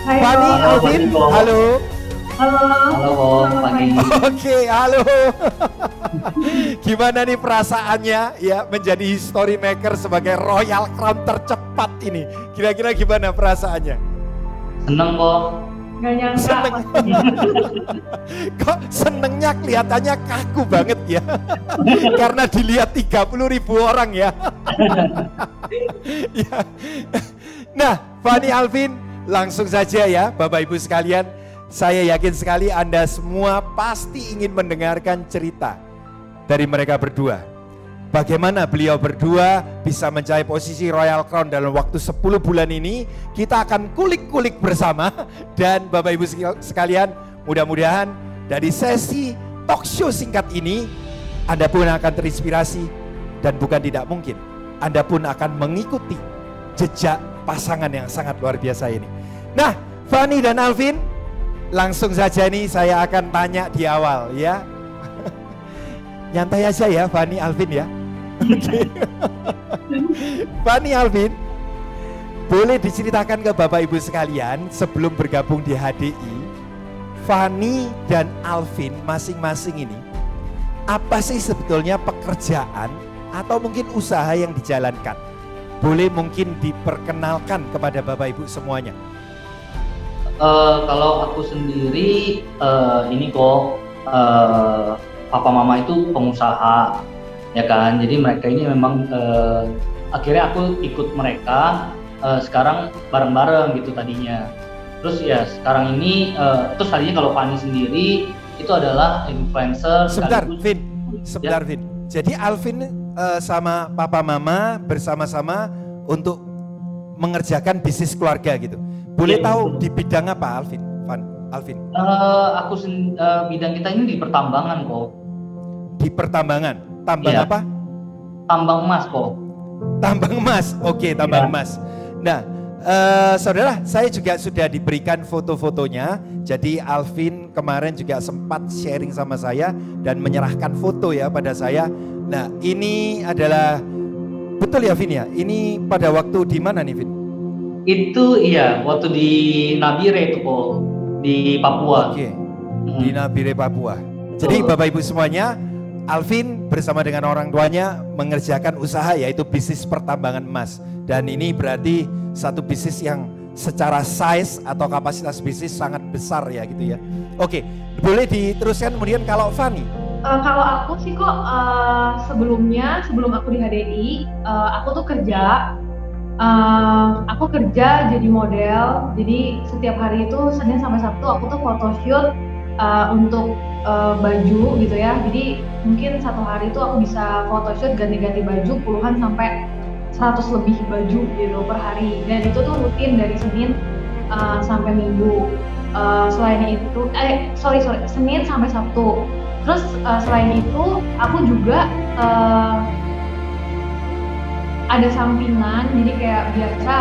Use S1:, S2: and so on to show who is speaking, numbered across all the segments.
S1: Hai
S2: Fani,
S1: Ko.
S2: Alvin, halo.
S1: Halo.
S3: Halo Ko, pagi.
S2: Oke, halo. Gimana nih perasaannya ya menjadi history maker sebagai Royal Crown tercepat ini? Kira-kira gimana perasaannya?
S3: Seneng Ko.
S1: Gak nyangka.
S2: Seneng. Kok senengnya kelihatannya kaku banget ya? Karena dilihat 30.000 orang ya. Ya. Nah, Fani, Alvin, langsung saja ya Bapak Ibu sekalian. Saya yakin sekali Anda semua pasti ingin mendengarkan cerita dari mereka berdua. Bagaimana beliau berdua bisa mencapai posisi Royal Crown dalam waktu 10 bulan ini. Kita akan kulik-kulik bersama. Dan Bapak Ibu sekalian, mudah-mudahan dari sesi talk show singkat ini Anda pun akan terinspirasi. Dan bukan tidak mungkin Anda pun akan mengikuti jejak pasangan yang sangat luar biasa ini. Nah, Fani dan Alvin, langsung saja nih saya akan tanya di awal ya. Nyantai aja ya Fani, Alvin ya. Oke. Fani, Alvin, boleh diceritakan ke Bapak Ibu sekalian sebelum bergabung di HDI, Fani dan Alvin masing-masing ini apa sih sebetulnya pekerjaan atau mungkin usaha yang dijalankan? Boleh mungkin diperkenalkan kepada Bapak Ibu semuanya.
S3: Kalau aku sendiri ini Ko, papa mama itu pengusaha ya kan, jadi mereka ini memang akhirnya aku ikut mereka sekarang bareng-bareng gitu tadinya. Terus ya sekarang ini terus tadinya kalau Fani sendiri itu adalah influencer.
S2: Sebentar,
S3: sekaligus,
S2: Vin. Sebentar,
S3: ya.
S2: Vin. Jadi Alvin sama papa mama bersama-sama untuk mengerjakan bisnis keluarga gitu. Boleh
S3: Ya,
S2: tahu
S3: betul.
S2: di bidang apa, Alvin? Alvin.
S3: Bidang kita ini di pertambangan Ko.
S2: Di pertambangan. Tambang
S3: Iya.
S2: apa?
S3: Tambang emas Ko.
S2: Tambang emas. Oke, tambang
S3: Iya.
S2: emas. Nah, saudara, saya juga sudah diberikan foto-fotonya. Jadi Alvin kemarin juga sempat sharing sama saya dan menyerahkan foto ya pada saya. Nah, ini adalah betul ya Vin ya? Ini pada waktu di mana nih Vin?
S3: Itu iya, waktu di Nabire itu Ko, di Papua.
S2: Oke, di Nabire, Papua. Jadi
S3: Betul.
S2: Bapak Ibu semuanya, Alvin bersama dengan orang tuanya mengerjakan usaha yaitu bisnis pertambangan emas. Dan ini berarti satu bisnis yang secara size atau kapasitas bisnis sangat besar ya gitu ya. Oke, boleh diteruskan kemudian kalau Fani.
S1: Kalau aku sih kok sebelumnya sebelum aku di HDI, aku tuh kerja. Aku kerja jadi model. Jadi setiap hari itu Senin sampai Sabtu aku tuh photoshoot untuk baju gitu ya. Jadi mungkin satu hari itu aku bisa photoshoot ganti-ganti baju puluhan sampai 100 lebih baju gitu per hari. Dan itu tuh rutin dari Senin sampai Minggu. Selain itu, Senin sampai Sabtu. Terus selain itu aku juga ada sampingan, jadi kayak biasa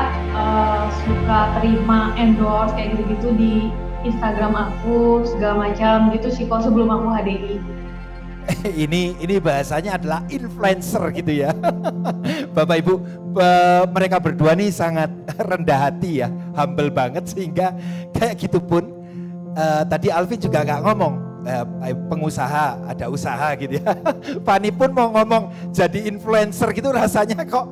S1: suka terima endorse kayak gitu-gitu di Instagram aku segala macam gitu sih kok sebelum aku HDI.
S2: Ini bahasanya adalah influencer gitu ya. Bapak Ibu, mereka berdua nih sangat rendah hati ya, humble banget sehingga kayak gitu pun tadi Alvin juga gak ngomong pengusaha, ada usaha gitu ya. Fani pun mau ngomong jadi influencer gitu rasanya kok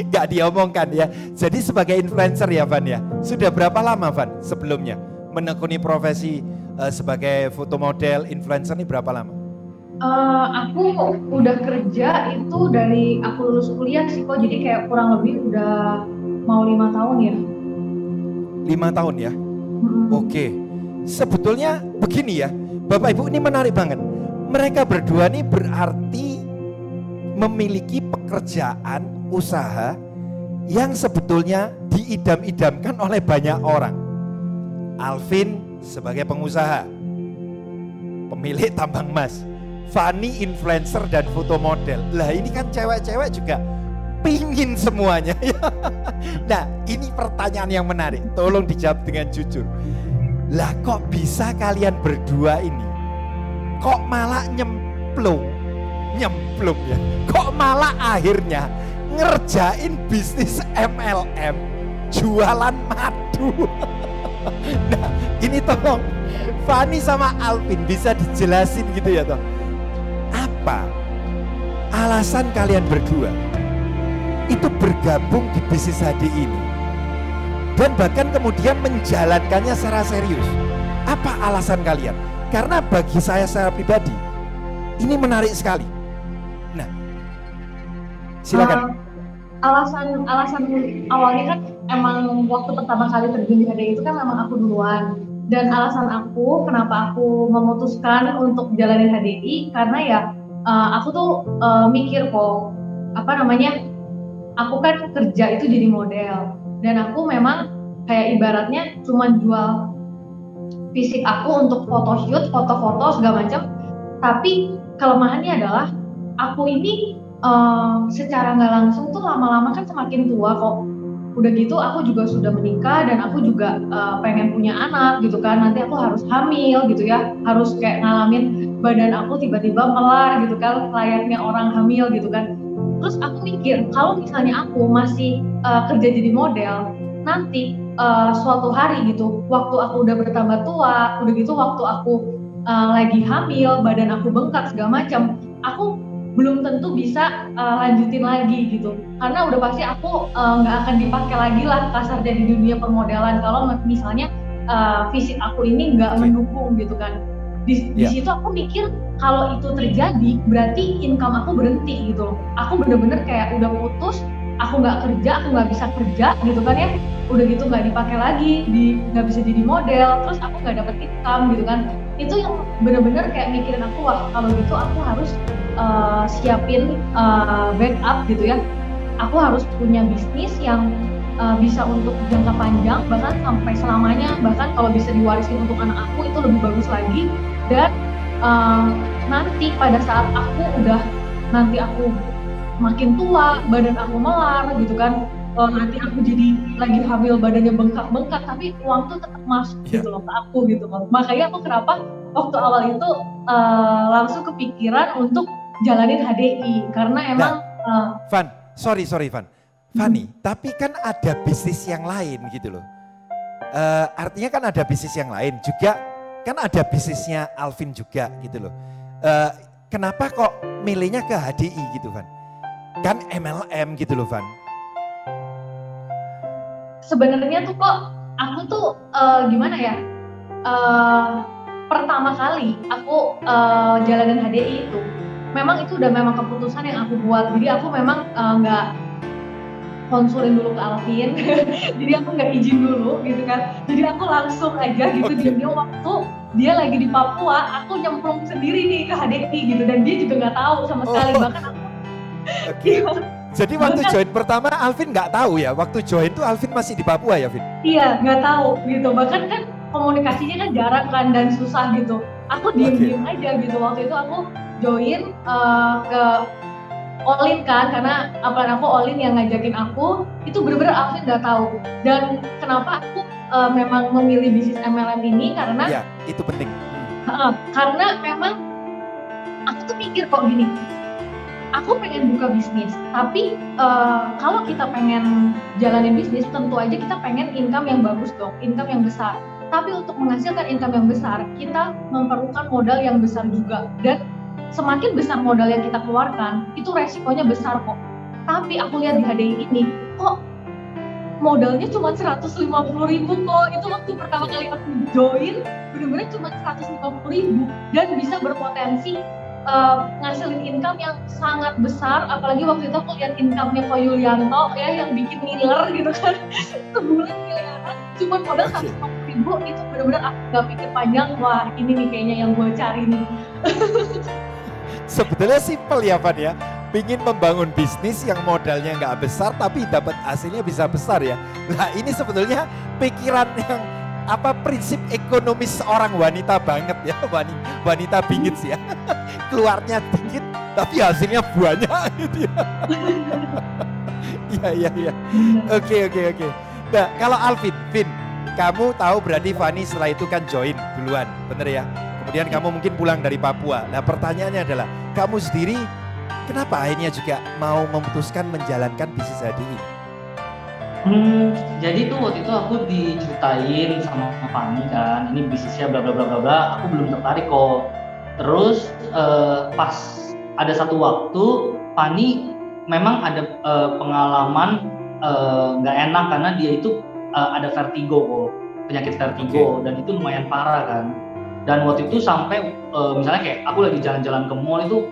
S2: gak diomongkan ya. Jadi sebagai influencer ya Van ya, sudah berapa lama Van sebelumnya menekuni profesi sebagai foto model influencer ini berapa lama?
S1: Aku udah kerja itu dari aku lulus kuliah sih kok, jadi kayak kurang lebih udah mau 5 tahun ya.
S2: 5 tahun ya? Oke, sebetulnya begini ya Bapak Ibu, ini menarik banget. Mereka berdua ini berarti memiliki pekerjaan usaha yang sebetulnya diidam-idamkan oleh banyak orang. Alvin sebagai pengusaha, pemilik tambang emas. Fani influencer dan foto model. Lah ini kan cewek-cewek juga pingin semuanya ya. Nah ini pertanyaan yang menarik, tolong dijawab dengan jujur. Lah kok bisa kalian berdua ini kok malah nyemplung ya, kok malah akhirnya ngerjain bisnis MLM, jualan madu. Nah, ini tolong Fani sama Alvin bisa dijelasin gitu ya toh. Apa alasan kalian berdua itu bergabung di bisnis HD ini? Dan bahkan kemudian menjalankannya secara serius. Apa alasan kalian? Karena bagi saya secara pribadi, ini menarik sekali. Nah, silakan.
S1: Alasan awalnya kan emang waktu pertama kali terjun di HDI itu kan memang aku duluan. Dan alasan aku kenapa aku memutuskan untuk jalanin HDI karena ya aku tuh mikir kok aku kan kerja itu jadi model dan aku memang kayak ibaratnya cuma jual fisik aku untuk photoshoot, foto-foto segala macam. Tapi kelemahannya adalah aku ini secara nggak langsung tuh lama-lama kan semakin tua kok. Udah gitu aku juga sudah menikah dan aku juga pengen punya anak gitu kan. Nanti aku harus hamil gitu ya, harus kayak ngalamin badan aku tiba-tiba melar gitu kan, layaknya orang hamil gitu kan. Terus aku mikir kalau misalnya aku masih kerja jadi model, nanti suatu hari gitu, waktu aku udah bertambah tua, udah gitu waktu aku lagi hamil, badan aku bengkak segala macam, aku belum tentu bisa lanjutin lagi gitu, karena udah pasti aku nggak akan dipakai lagi lah kasarnya di dunia permodelan kalau misalnya fisik aku ini nggak mendukung gitu kan. Di situ aku mikir kalau itu terjadi berarti income aku berhenti gitu loh. Aku bener-bener kayak udah putus, aku nggak kerja, aku nggak bisa kerja gitu kan ya. Udah gitu nggak dipakai lagi, nggak bisa jadi model, terus aku nggak dapet income gitu kan. Itu yang bener-bener kayak mikirin aku, wah kalau gitu aku harus siapin backup gitu ya. Aku harus punya bisnis yang bisa untuk jangka panjang, bahkan sampai selamanya, bahkan kalau bisa diwarisin untuk anak aku itu lebih bagus lagi. Dan nanti pada saat nanti aku makin tua, badan aku melar gitu kan, nanti aku jadi lagi hamil badannya bengkak-bengkak, tapi uang tuh tetap masuk gitu loh ke aku gitu loh. Makanya aku kenapa waktu awal itu langsung kepikiran untuk jalanin HDI karena emang
S2: Van, sorry Van. Fani, tapi kan ada bisnis yang lain gitu loh. Artinya kan ada bisnis yang lain juga, kan ada bisnisnya Alvin juga gitu loh. Kenapa kok milihnya ke HDI gitu Van? Kan MLM gitu loh Van.
S1: Sebenarnya tuh kok aku tuh gimana ya? Pertama kali aku jalanin HDI itu, memang itu udah memang keputusan yang aku buat. Jadi aku memang nggak konsulin dulu ke Alvin, jadi aku nggak izin dulu gitu kan. Jadi aku langsung aja gitu diam-diam waktu dia lagi di Papua, aku nyemplung sendiri nih ke HDI gitu dan dia juga nggak tahu sama sekali. Bahkan aku.
S2: Jadi waktu join pertama Alvin nggak tahu ya, waktu join tuh Alvin masih di Papua ya Vin?
S1: Iya nggak tahu gitu, bahkan kan komunikasinya kan jarang kan dan susah gitu. Aku diem-diem aja gitu waktu itu aku join ke Olin kan, karena upline aku Olin yang ngajakin aku, itu bener-bener Alvin nggak tahu. Dan kenapa aku memang memilih bisnis MLM ini karena
S2: ya, itu penting.
S1: Karena memang aku tuh mikir kok gini, aku pengen buka bisnis, tapi kalau kita pengen jalanin bisnis, tentu aja kita pengen income yang bagus dong, income yang besar. Tapi untuk menghasilkan income yang besar, kita memerlukan modal yang besar juga. Dan semakin besar modal yang kita keluarkan, itu resikonya besar kok. Tapi aku lihat di HDI ini, kok modalnya cuma 150.000 kok. Itu waktu pertama kali aku join, bener-bener cuma 150.000 dan bisa berpotensi ngasilin income yang sangat besar. Apalagi waktu itu aku lihat income-nya Ko Yulianto ya, yang bikin ngiler gitu kan. Sebulan miliaran, cuma modal 150.000, itu bener-bener aku gak pikir panjang, wah ini nih kayaknya yang gue cari nih.
S2: Sebetulnya simpel ya Van ya, pingin membangun bisnis yang modalnya nggak besar tapi dapat hasilnya bisa besar ya. Nah ini sebetulnya pikiran yang prinsip ekonomis seorang wanita banget ya, wanita bingit sih ya. Keluarnya dikit tapi hasilnya banyak gitu ya. Iya. Oke. Nah kalau Alvin, Vin, kamu tahu berarti Fani setelah itu kan join duluan, bener ya? Kemudian kamu mungkin pulang dari Papua. Nah pertanyaannya adalah, kamu sendiri kenapa akhirnya juga mau memutuskan menjalankan bisnis HDI?
S3: Jadi tuh waktu itu aku diceritain sama Fani kan, ini bisnisnya bla bla bla bla bla, aku belum tertarik kok. Terus pas ada satu waktu Fani memang ada pengalaman nggak enak karena dia itu ada vertigo kok, penyakit vertigo dan itu lumayan parah kan. Dan waktu itu sampai misalnya kayak aku lagi jalan-jalan ke mall itu,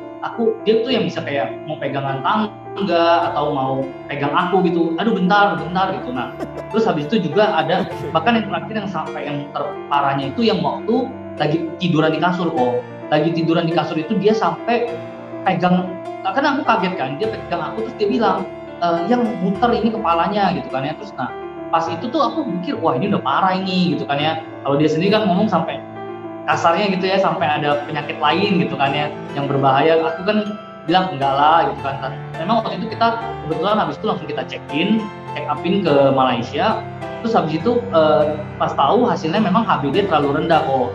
S3: dia tuh yang bisa kayak mau pegangan tangga atau mau pegang aku gitu, aduh bentar gitu. Nah terus habis itu juga ada bahkan yang terakhir yang sampai yang terparahnya itu yang waktu lagi tiduran di kasur kok, lagi tiduran di kasur itu dia sampai pegang, karena aku kaget kan, dia pegang aku terus dia bilang yang muter ini kepalanya gitu kan ya. Terus nah pas itu tuh aku mikir wah ini udah parah ini gitu kan ya, kalau dia sendiri kan ngomong sampai kasarnya gitu ya, sampai ada penyakit lain gitu kan ya yang berbahaya. Aku kan bilang enggak lah gitu kan. Memang waktu itu kita kebetulan habis itu langsung kita check upin ke Malaysia. Terus habis itu pas tahu hasilnya memang HbD terlalu rendah kok.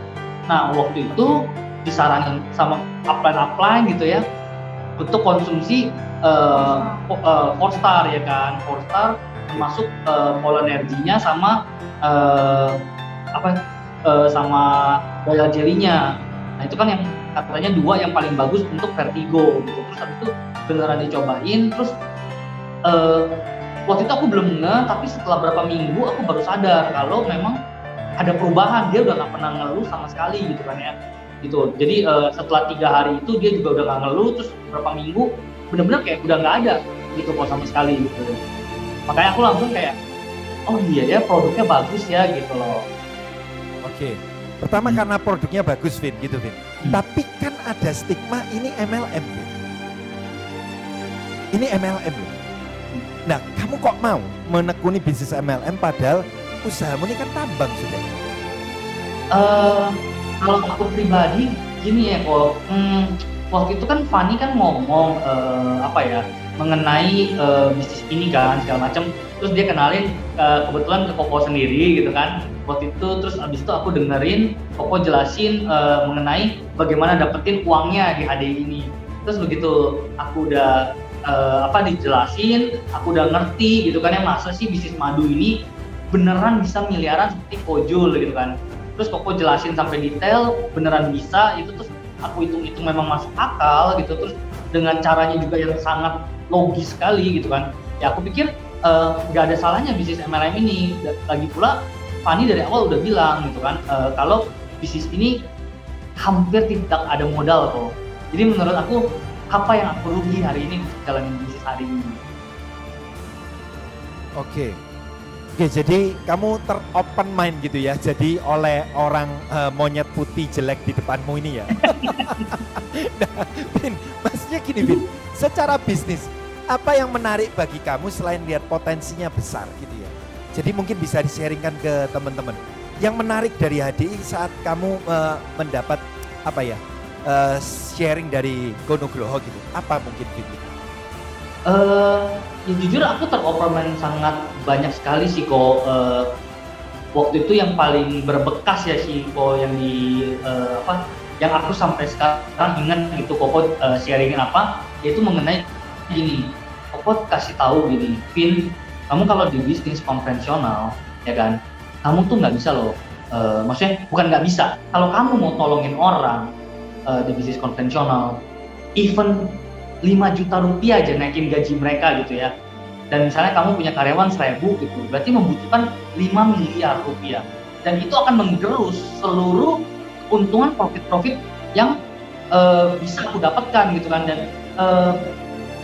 S3: Nah waktu itu disaranin sama upline gitu ya untuk konsumsi Forstar ya kan, Forstar termasuk Polenerginya sama sama Royal Jelly-nya. Nah itu kan yang katanya 2 yang paling bagus untuk vertigo gitu. Terus habis itu beneran dicobain, terus waktu itu aku belum ngeh, tapi setelah berapa minggu aku baru sadar kalau memang ada perubahan, dia udah nggak pernah ngeluh sama sekali gitu kan ya. Gitu. Jadi setelah 3 hari itu dia juga udah nggak ngeluh, terus beberapa minggu bener-bener kayak udah nggak ada gitu kok sama sekali gitu. Makanya aku langsung kayak oh iya ya produknya bagus ya gitu loh.
S2: Oke, pertama karena produknya bagus, Vin, gitu, Vin. Tapi kan ada stigma ini MLM, Vin. Ini MLM. Nah, kamu kok mau menekuni bisnis MLM padahal usahamu ini kan tambang sudah?
S3: Kalau aku pribadi gini ya kok, waktu itu kan Fani kan ngomong mengenai bisnis ini kan segala macam. Terus dia kenalin kebetulan ke Koko sendiri gitu kan waktu itu. Terus abis itu aku dengerin Koko jelasin mengenai bagaimana dapetin uangnya di HDI ini. Terus begitu aku udah dijelasin, aku udah ngerti gitu kan ya, masa sih bisnis madu ini beneran bisa miliaran seperti Kojul gitu kan. Terus Koko jelasin sampai detail beneran bisa itu, terus aku hitung-hitung memang masuk akal gitu. Terus dengan caranya juga yang sangat logis sekali gitu kan ya, aku pikir nggak ada salahnya bisnis MLM ini. Lagi pula Fani dari awal udah bilang gitu kan kalau bisnis ini hampir tidak ada modal kok. Jadi menurut aku apa yang aku rugi hari ini jalanin bisnis hari ini.
S2: Oke, jadi kamu ter-open mind gitu ya, jadi oleh orang monyet putih jelek di depanmu ini ya. Nah, Vin, maksudnya gini Vin, secara bisnis apa yang menarik bagi kamu selain lihat potensinya besar gitu ya. Jadi mungkin bisa di-sharingkan ke teman-teman. Yang menarik dari HDI saat kamu mendapat sharing dari Gonugroho gitu. Apa mungkin Vin?
S3: Ya jujur aku ter-open sangat banyak sekali sih kok. Waktu itu yang paling berbekas ya sih kok yang yang aku sampai sekarang ingat gitu Koko sharingin yaitu mengenai gini. Koko kasih tahu gini, Vin, kamu kalau di bisnis konvensional ya kan, kamu tuh nggak bisa loh. Maksudnya bukan nggak bisa, kalau kamu mau tolongin orang di bisnis konvensional, even 5 juta rupiah aja naikin gaji mereka gitu ya, dan misalnya kamu punya karyawan 1000 gitu, berarti membutuhkan 5 miliar rupiah, dan itu akan menggerus seluruh keuntungan profit yang bisa aku dapatkan gitu kan. Dan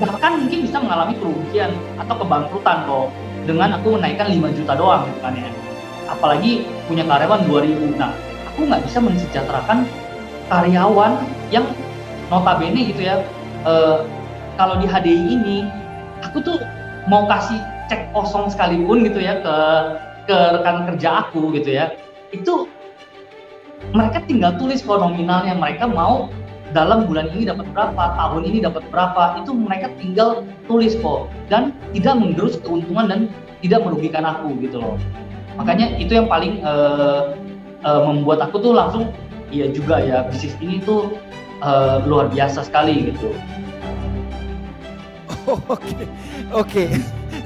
S3: bahkan mungkin bisa mengalami kerugian atau kebangkrutan kok dengan aku menaikkan 5 juta doang gitu kan ya, apalagi punya karyawan 2000. Nah aku nggak bisa mensejahterakan karyawan yang notabene gitu ya. Kalau di HDI ini aku tuh mau kasih cek kosong sekalipun gitu ya ke rekan kerja aku gitu ya, itu mereka tinggal tulis kok nominalnya, mereka mau dalam bulan ini dapat berapa, tahun ini dapat berapa, itu mereka tinggal tulis kok, dan tidak menggerus keuntungan dan tidak merugikan aku gitu loh. Makanya itu yang paling membuat aku tuh langsung iya juga ya, bisnis ini tuh luar biasa sekali gitu.
S2: Oke.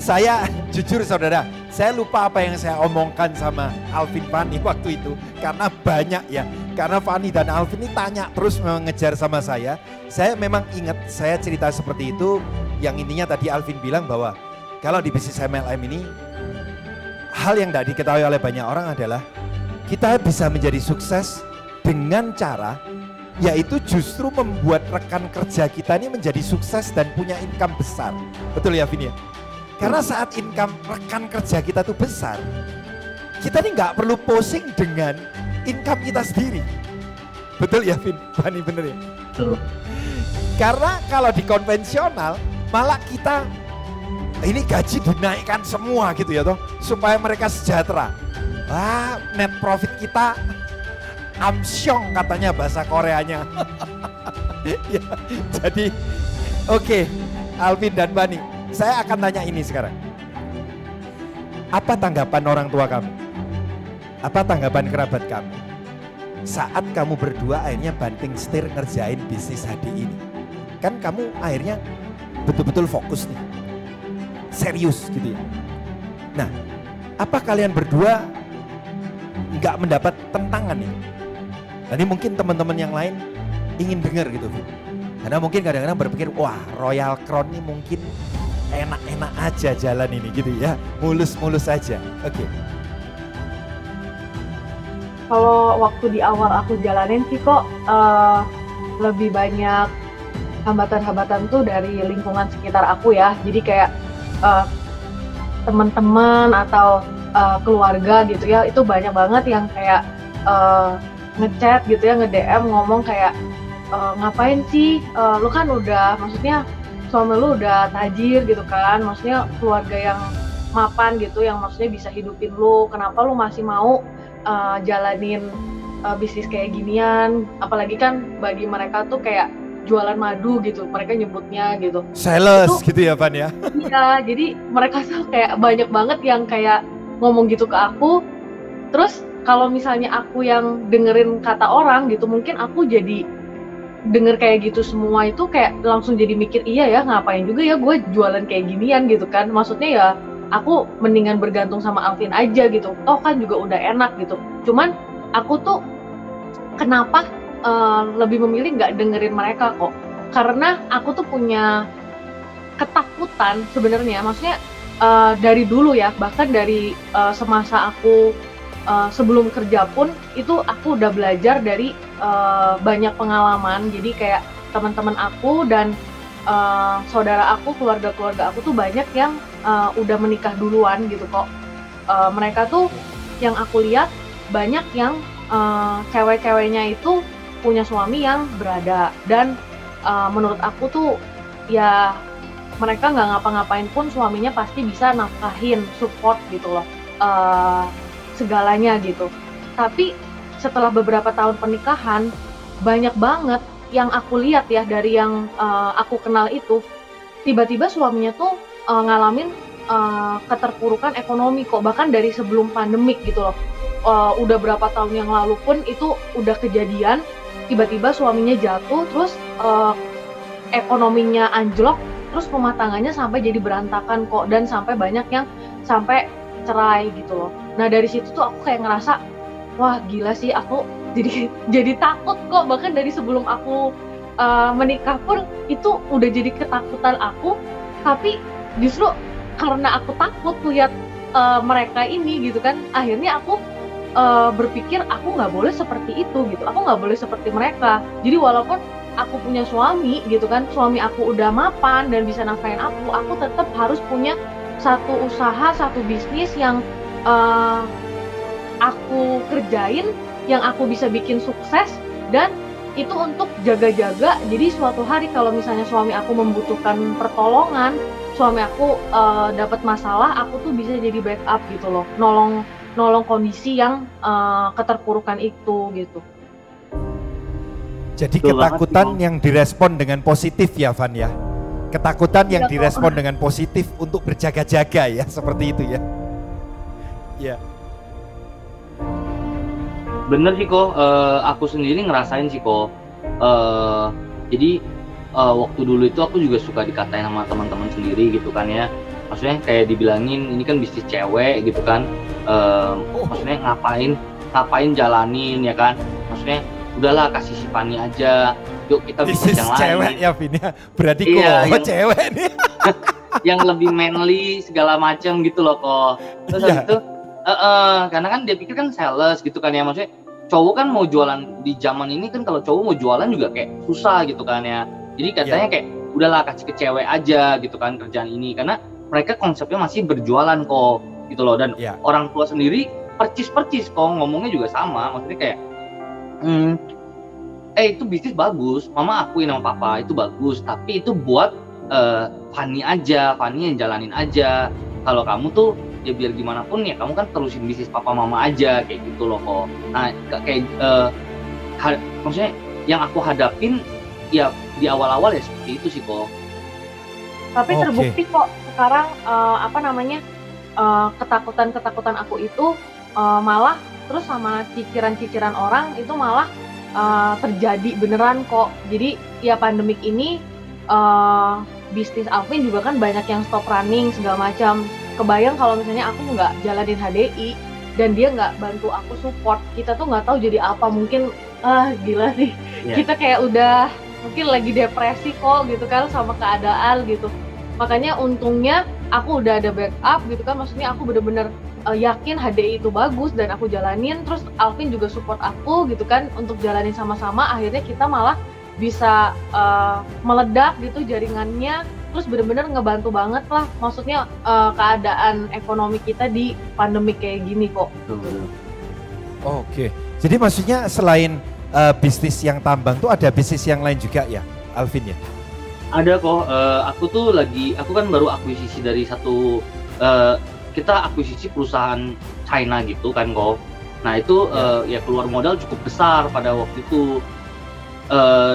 S2: Saya jujur saudara, saya lupa apa yang saya omongkan sama Alvin Fani waktu itu. Karena banyak ya, karena Fani dan Alvin ini tanya terus mengejar sama saya. Saya memang ingat saya cerita seperti itu. Yang intinya tadi Alvin bilang bahwa kalau di bisnis MLM ini, hal yang tidak diketahui oleh banyak orang adalah kita bisa menjadi sukses dengan cara yaitu justru membuat rekan kerja kita ini menjadi sukses dan punya income besar. Betul ya Vin ya? Karena saat income rekan kerja kita tuh besar, kita ini nggak perlu pusing dengan income kita sendiri. Betul ya Vin? Fani bener ya?
S3: Betul.
S2: Karena kalau di konvensional malah kita ini gaji dinaikkan semua gitu ya toh, supaya mereka sejahtera. Wah, net profit kita amsyong katanya bahasa Koreanya. Ya, jadi oke, Alvin dan Bani, saya akan tanya ini sekarang. Apa tanggapan orang tua kamu? Apa tanggapan kerabat kamu? Saat kamu berdua akhirnya banting setir ngerjain bisnis HDI ini. Kan kamu akhirnya betul-betul fokus nih. Serius gitu ya. Nah, apa kalian berdua nggak mendapat tentangan nih? Nanti mungkin teman-teman yang lain ingin dengar gitu, karena mungkin kadang-kadang berpikir, wah Royal Crown ini mungkin enak-enak aja jalan ini gitu ya, mulus-mulus aja. Oke.
S1: Kalau waktu di awal aku jalanin sih kok lebih banyak hambatan-hambatan tuh dari lingkungan sekitar aku ya. Jadi kayak teman-teman atau keluarga gitu ya, itu banyak banget yang kayak ngechat gitu ya, nge-DM ngomong kayak ngapain sih, lu kan udah, maksudnya suami lu udah tajir gitu kan, maksudnya keluarga yang mapan gitu, yang maksudnya bisa hidupin lu, kenapa lu masih mau jalanin bisnis kayak ginian, apalagi kan bagi mereka tuh kayak jualan madu gitu, mereka nyebutnya gitu.
S2: Sales itu, gitu ya Van ya?
S1: Iya, jadi mereka tuh kayak banyak banget yang kayak ngomong gitu ke aku, terus kalau misalnya aku yang dengerin kata orang gitu, mungkin aku jadi denger kayak gitu semua itu kayak langsung jadi mikir, iya ya ngapain juga ya gue jualan kayak ginian gitu kan. Maksudnya ya aku mendingan bergantung sama Alvin aja gitu, toh kan juga udah enak gitu. Cuman aku tuh kenapa lebih memilih nggak dengerin mereka kok. Karena aku tuh punya ketakutan sebenarnya, maksudnya dari dulu ya, bahkan dari semasa aku sebelum kerja pun itu aku udah belajar dari banyak pengalaman. Jadi kayak teman-teman aku dan saudara aku, keluarga-keluarga aku tuh banyak yang udah menikah duluan gitu kok. Mereka tuh yang aku lihat banyak yang cewek-ceweknya itu punya suami yang berada, dan menurut aku tuh ya mereka nggak ngapa-ngapain pun suaminya pasti bisa nafkahin, support gitu loh. Segalanya gitu. Tapi setelah beberapa tahun pernikahan, banyak banget yang aku lihat ya dari yang aku kenal itu, tiba-tiba suaminya tuh ngalamin keterpurukan ekonomi kok, bahkan dari sebelum pandemik gitu loh. Udah berapa tahun yang lalu pun itu udah kejadian, tiba-tiba suaminya jatuh, terus ekonominya anjlok, terus rumah tangganya sampai jadi berantakan kok, dan sampai banyak yang sampai cerai gitu loh. Nah dari situ tuh aku kayak ngerasa, wah gila sih, aku jadi takut kok. Bahkan dari sebelum aku menikah pun itu udah jadi ketakutan aku. Tapi justru karena aku takut lihat mereka ini gitu kan, akhirnya aku berpikir aku nggak boleh seperti itu gitu. Aku nggak boleh seperti mereka. Jadi walaupun aku punya suami gitu kan, suami aku udah mapan dan bisa nafkahin aku tetap harus punya satu usaha, satu bisnis yang aku kerjain, yang aku bisa bikin sukses, dan itu untuk jaga-jaga. Jadi suatu hari kalau misalnya suami aku membutuhkan pertolongan, suami aku dapat masalah, aku tuh bisa jadi backup gitu loh, nolong kondisi yang keterpurukan itu gitu.
S2: Jadi ketakutan yang direspon dengan positif ya Van ya? Ketakutan yang direspon dengan positif untuk berjaga-jaga ya, seperti itu ya. Ya.
S3: Bener sih kok, aku sendiri ngerasain sih kok. Jadi waktu dulu itu aku juga suka dikatain sama teman-teman sendiri gitu kan ya. maksudnya kayak dibilangin ini kan bisnis cewek gitu kan, maksudnya ngapain jalanin ya kan, maksudnya udahlah kasih si Fanny aja, yuk kita bisnis yang
S2: cewek
S3: lain
S2: ya Vin ya, berarti
S3: iya,
S2: cewek nih.
S3: yang lebih manly segala macam gitu loh kok. Terus habis itu karena kan dia pikir kan sales gitu kan ya, maksudnya cowok kan mau jualan di zaman ini kan, kalau cowok mau jualan juga kayak susah gitu kan ya. Jadi katanya kayak udahlah kasih ke cewek aja gitu kan kerjaan ini, karena mereka konsepnya masih berjualan kok gitu loh. Dan orang tua sendiri percis kok ngomongnya juga sama, maksudnya kayak itu bisnis bagus, mama akuin sama papa itu bagus, tapi itu buat Fanny yang jalanin aja. Kalau kamu tuh ya biar gimana pun ya kamu kan terusin bisnis papa mama aja kayak gitu loh kok. Nah kayak maksudnya yang aku hadapin ya di awal-awal ya seperti itu sih kok.
S1: Tapi terbukti kok sekarang ketakutan aku itu malah terus sama ciciran orang itu malah terjadi beneran kok. Jadi ya pandemik ini bisnis Alvin juga kan banyak yang stop running segala macam. Kebayang kalau misalnya aku nggak jalanin HDI dan dia nggak bantu aku support, kita tuh nggak tahu jadi apa. Mungkin gila sih, kita kayak udah mungkin lagi depresi kok gitu kan sama keadaan gitu. Makanya untungnya aku udah ada backup gitu kan, maksudnya aku bener-bener yakin HDI itu bagus dan aku jalanin, terus Alvin juga support aku gitu kan untuk jalanin sama-sama. Akhirnya kita malah bisa meledak gitu jaringannya, terus bener-bener ngebantu banget lah, maksudnya keadaan ekonomi kita di pandemi kayak gini kok.
S2: Oke, jadi maksudnya selain bisnis yang tambang tuh ada bisnis yang lain juga ya Alvin ya?
S3: Ada kok, aku kan baru akuisisi dari kita akuisisi perusahaan China gitu kan kok. Nah itu ya keluar modal cukup besar pada waktu itu.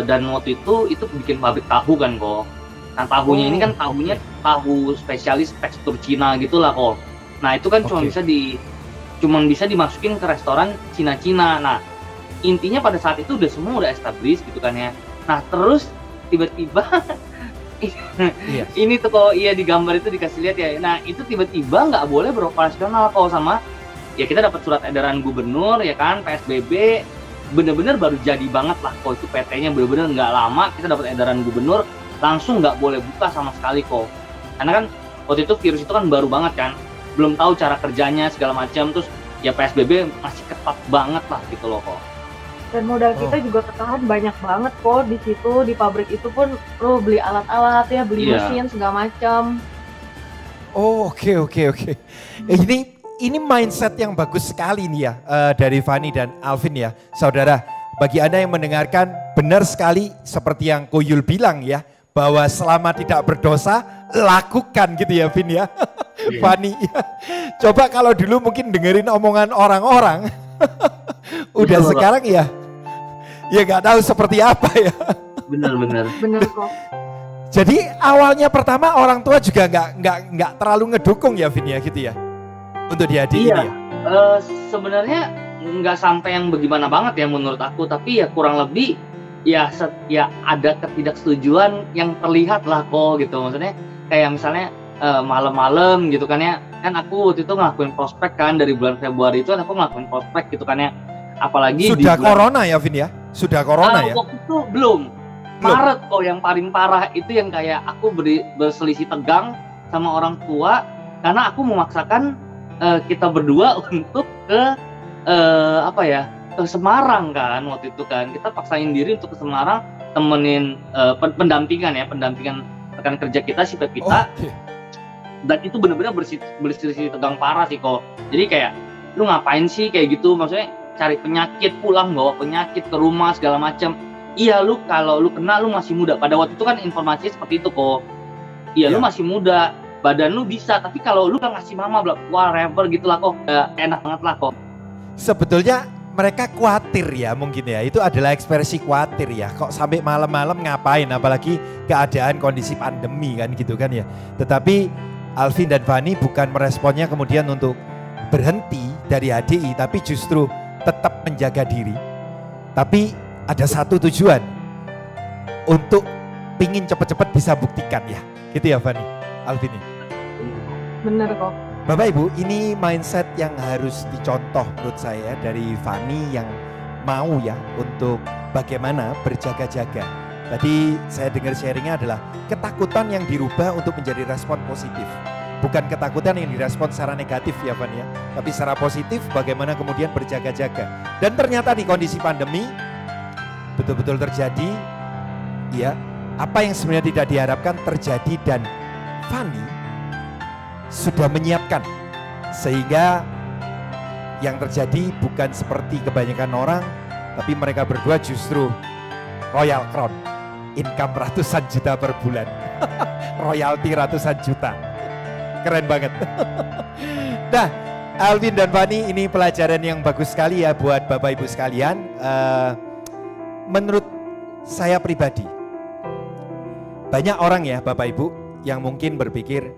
S3: Dan waktu itu bikin pabrik tahu kan kok. Nah tahunya ini kan tahu spesialis tekstur Cina gitulah kok. Nah itu kan cuma bisa dimasukin ke restoran Cina-Cina. Nah intinya pada saat itu semua udah established gitu kan ya. Nah terus tiba-tiba ini tuh kok di gambar itu dikasih lihat ya. Nah itu tiba-tiba nggak boleh beroperasional kok, sama ya kita dapat surat edaran gubernur ya kan, PSBB bener-bener baru jadi banget lah kok, itu PT-nya bener-bener nggak lama kita dapat edaran gubernur langsung nggak boleh buka sama sekali kok, karena kan waktu itu virus itu kan baru banget kan, belum tahu cara kerjanya segala macam, terus ya PSBB masih ketat banget lah gitu loh kok.
S1: Dan modal kita juga ketahan banyak banget kok di situ, di pabrik itu pun lo beli alat-alat ya, beli mesin segala macam.
S2: Oke. Ini mindset yang bagus sekali nih ya dari Fanny dan Alvin ya. Saudara, bagi Anda yang mendengarkan, benar sekali seperti yang Ko Yul bilang ya, bahwa selama tidak berdosa, lakukan gitu ya Vin ya. Fanny ya. Coba kalau dulu mungkin dengerin omongan orang-orang, udah sekarang ya gak tahu seperti apa ya.
S3: Benar
S1: kok.
S2: Jadi awalnya pertama orang tua juga nggak terlalu ngedukung ya Vin ya gitu ya. Untuk di HDI ini ya?
S3: Sebenarnya nggak sampai yang bagaimana banget ya menurut aku, tapi ya kurang lebih ya ada ketidaksetujuan yang terlihat lah kok gitu. Maksudnya kayak misalnya malam-malam gitu kan ya, kan aku waktu itu ngelakuin prospek kan, dari bulan Februari itu aku ngelakuin prospek gitu kan ya, apalagi
S2: sudah corona ya Vin ya? Sudah corona ya?
S3: Waktu itu belum. Maret kok yang paling parah itu, yang kayak aku berselisih tegang sama orang tua karena aku memaksakan kita berdua untuk ke ke Semarang kan. Waktu itu kan kita paksain diri untuk ke Semarang, temenin pendampingan rekan kerja kita si Pepita. Dan itu benar-benar berselisih tegang parah sih kok. Jadi kayak lu ngapain sih kayak gitu, maksudnya cari penyakit, pulang bawa penyakit ke rumah segala macam. Iya, lu kalau lu kena lu masih muda. Pada waktu itu kan informasinya seperti itu kok. Iya, lu masih muda, badan lu bisa, tapi kalau lu kan ngasih mama whatever gitu lah kok, enak banget lah kok.
S2: Sebetulnya mereka khawatir ya mungkin ya, itu adalah ekspresi khawatir ya, kok sampai malam-malam ngapain, apalagi keadaan kondisi pandemi kan gitu kan ya. Tetapi Alvin dan Fanny bukan meresponnya kemudian untuk berhenti dari HDI, tapi justru tetap menjaga diri. Tapi ada satu tujuan, untuk pingin cepet-cepet bisa buktikan ya, gitu ya Fanny, Alvin.
S1: bener kok.
S2: Bapak Ibu, ini mindset yang harus dicontoh menurut saya dari Fani yang mau ya untuk bagaimana berjaga-jaga. Tadi saya dengar sharingnya adalah ketakutan yang dirubah untuk menjadi respon positif. Bukan ketakutan yang direspon secara negatif ya Fani ya, tapi secara positif bagaimana kemudian berjaga-jaga. Dan ternyata di kondisi pandemi betul-betul terjadi ya, apa yang sebenarnya tidak diharapkan terjadi dan Fani sudah menyiapkan sehingga yang terjadi bukan seperti kebanyakan orang, tapi mereka berdua justru Royal Crown, income ratusan juta per bulan, royalti ratusan juta, keren banget. Nah, Alvin dan Fani, ini pelajaran yang bagus sekali ya buat Bapak Ibu sekalian. Menurut saya pribadi, banyak orang ya Bapak Ibu yang mungkin berpikir,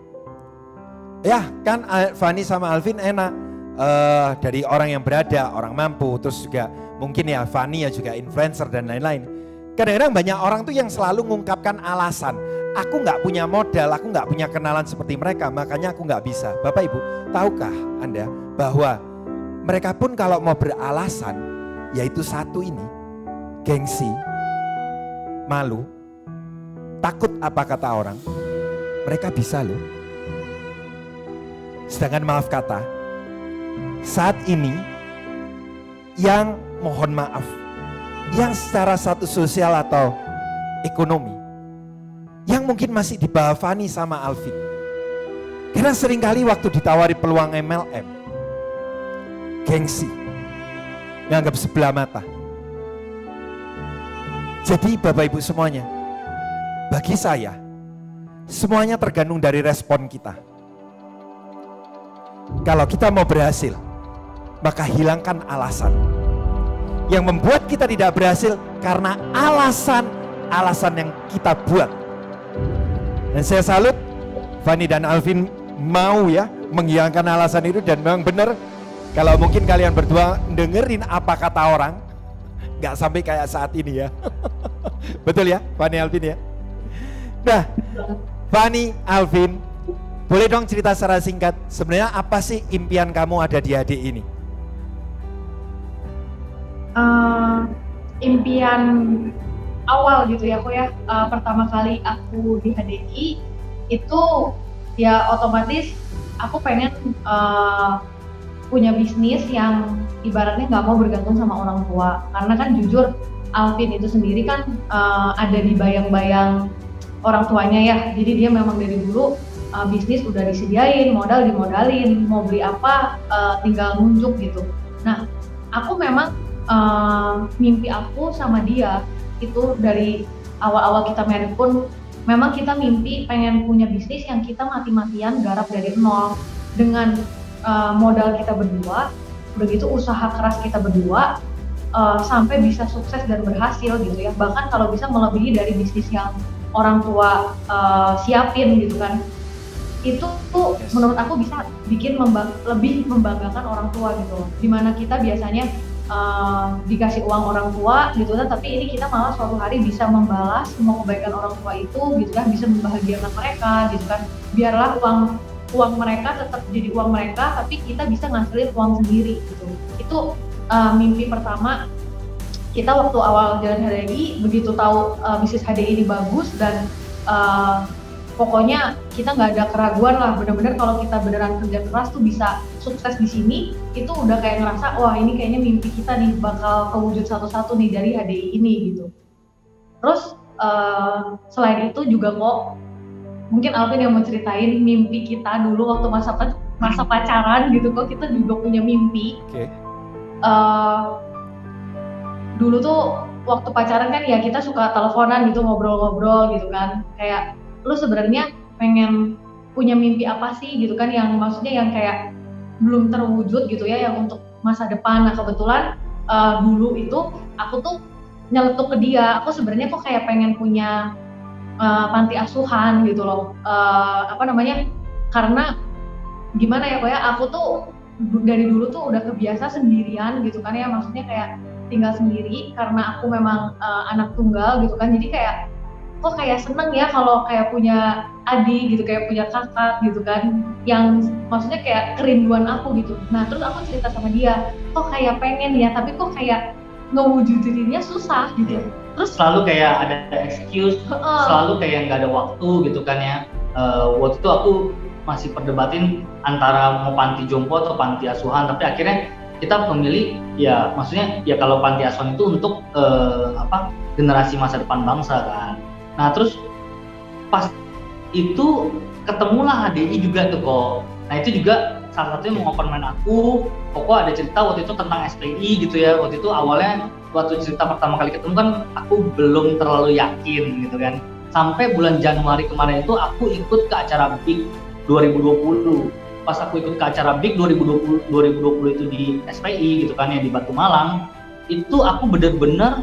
S2: ya kan Fani sama Alvin enak, dari orang yang berada, orang mampu, terus juga mungkin ya Fani ya juga influencer dan lain-lain. Kadang-kadang banyak orang tuh yang selalu mengungkapkan alasan, aku nggak punya modal, aku nggak punya kenalan seperti mereka, makanya aku nggak bisa. Bapak Ibu, tahukah Anda bahwa mereka pun kalau mau beralasan, yaitu satu ini, gengsi, malu, takut apa kata orang, mereka bisa loh. Sedangkan maaf kata, saat ini yang mohon maaf, yang secara status sosial atau ekonomi, yang mungkin masih di bawah Fani sama Alvin. Karena seringkali waktu ditawari peluang MLM, gengsi, nganggap sebelah mata. Jadi Bapak Ibu semuanya, bagi saya, semuanya tergantung dari respon kita. Kalau kita mau berhasil, maka hilangkan alasan. Yang membuat kita tidak berhasil karena alasan-alasan yang kita buat. Dan saya salut, Fani dan Alvin mau ya menghilangkan alasan itu, dan memang benar kalau mungkin kalian berdua dengerin apa kata orang, gak sampai kayak saat ini ya. Betul ya Fani Alvin ya. Nah, Fani Alvin, boleh dong cerita secara singkat, sebenarnya apa sih impian kamu ada di HDI ini?
S1: Impian awal gitu ya kok ya, pertama kali aku di HDI itu ya otomatis aku pengen punya bisnis yang ibaratnya nggak mau bergantung sama orang tua, karena kan jujur Alvin itu sendiri kan ada di bayang-bayang orang tuanya ya, jadi dia memang dari dulu bisnis udah disediain, modal dimodalin, mau beli apa tinggal nunjuk gitu. Nah, aku memang mimpi aku sama dia itu dari awal-awal kita married pun memang kita mimpi pengen punya bisnis yang kita mati-matian garap dari nol dengan modal kita berdua, udah gitu usaha keras kita berdua sampai bisa sukses dan berhasil gitu ya, bahkan kalau bisa melebihi dari bisnis yang orang tua siapin gitu kan. Itu tuh menurut aku bisa bikin lebih membanggakan orang tua gitu loh, dimana kita biasanya dikasih uang orang tua gitu kan, tapi ini kita malah suatu hari bisa membalas semua kebaikan orang tua itu gitu kan, bisa membahagiakan mereka gitu kan. Biarlah uang mereka tetap jadi uang mereka, tapi kita bisa ngasilin uang sendiri gitu. Itu mimpi pertama kita waktu awal jalan HDI. Begitu tahu bisnis HDI ini bagus dan pokoknya kita nggak ada keraguan lah, bener-bener kalau kita beneran kerja keras tuh bisa sukses di sini, itu udah kayak ngerasa wah ini kayaknya mimpi kita nih bakal kewujud satu-satu nih dari HDI ini gitu. Terus selain itu juga kok mungkin Alvin yang mau ceritain mimpi kita dulu waktu masa pacaran gitu, kok kita juga punya mimpi.
S2: Okay.
S1: Dulu tuh waktu pacaran kan ya kita suka teleponan gitu, ngobrol-ngobrol gitu kan, kayak lu sebenarnya pengen punya mimpi apa sih gitu kan, yang maksudnya yang kayak belum terwujud gitu ya, yang untuk masa depan. Nah kebetulan dulu itu aku tuh nyeletuk ke dia, aku sebenarnya kok kayak pengen punya panti asuhan gitu loh, karena gimana ya kok ya, aku tuh dari dulu tuh udah kebiasa sendirian gitu kan ya, maksudnya kayak tinggal sendiri karena aku memang anak tunggal gitu kan, jadi kayak kok kayak seneng ya kalau kayak punya adik gitu, kayak punya kakak gitu kan, yang maksudnya kayak kerinduan aku gitu. Nah terus aku cerita sama dia, kok kayak pengen ya, tapi kok kayak ngewujudinnya susah gitu.
S3: Terus selalu kayak ada excuse, selalu kayak nggak ada waktu gitu kan ya. Waktu itu aku masih perdebatin antara mau panti jompo atau panti asuhan, tapi akhirnya kita memilih ya, maksudnya ya kalau panti asuhan itu untuk generasi masa depan bangsa kan. Nah terus pas itu ketemulah HDI juga tuh kok. Nah itu juga salah satunya mengopen main aku. Kok ada cerita waktu itu tentang SPI gitu ya. Waktu itu awalnya waktu cerita pertama kali ketemu kan aku belum terlalu yakin gitu kan. Sampai bulan Januari kemarin itu aku ikut ke acara BIK 2020. Pas aku ikut ke acara BIK 2020 itu di SPI gitu kan ya, di Batu Malang, itu aku benar-benar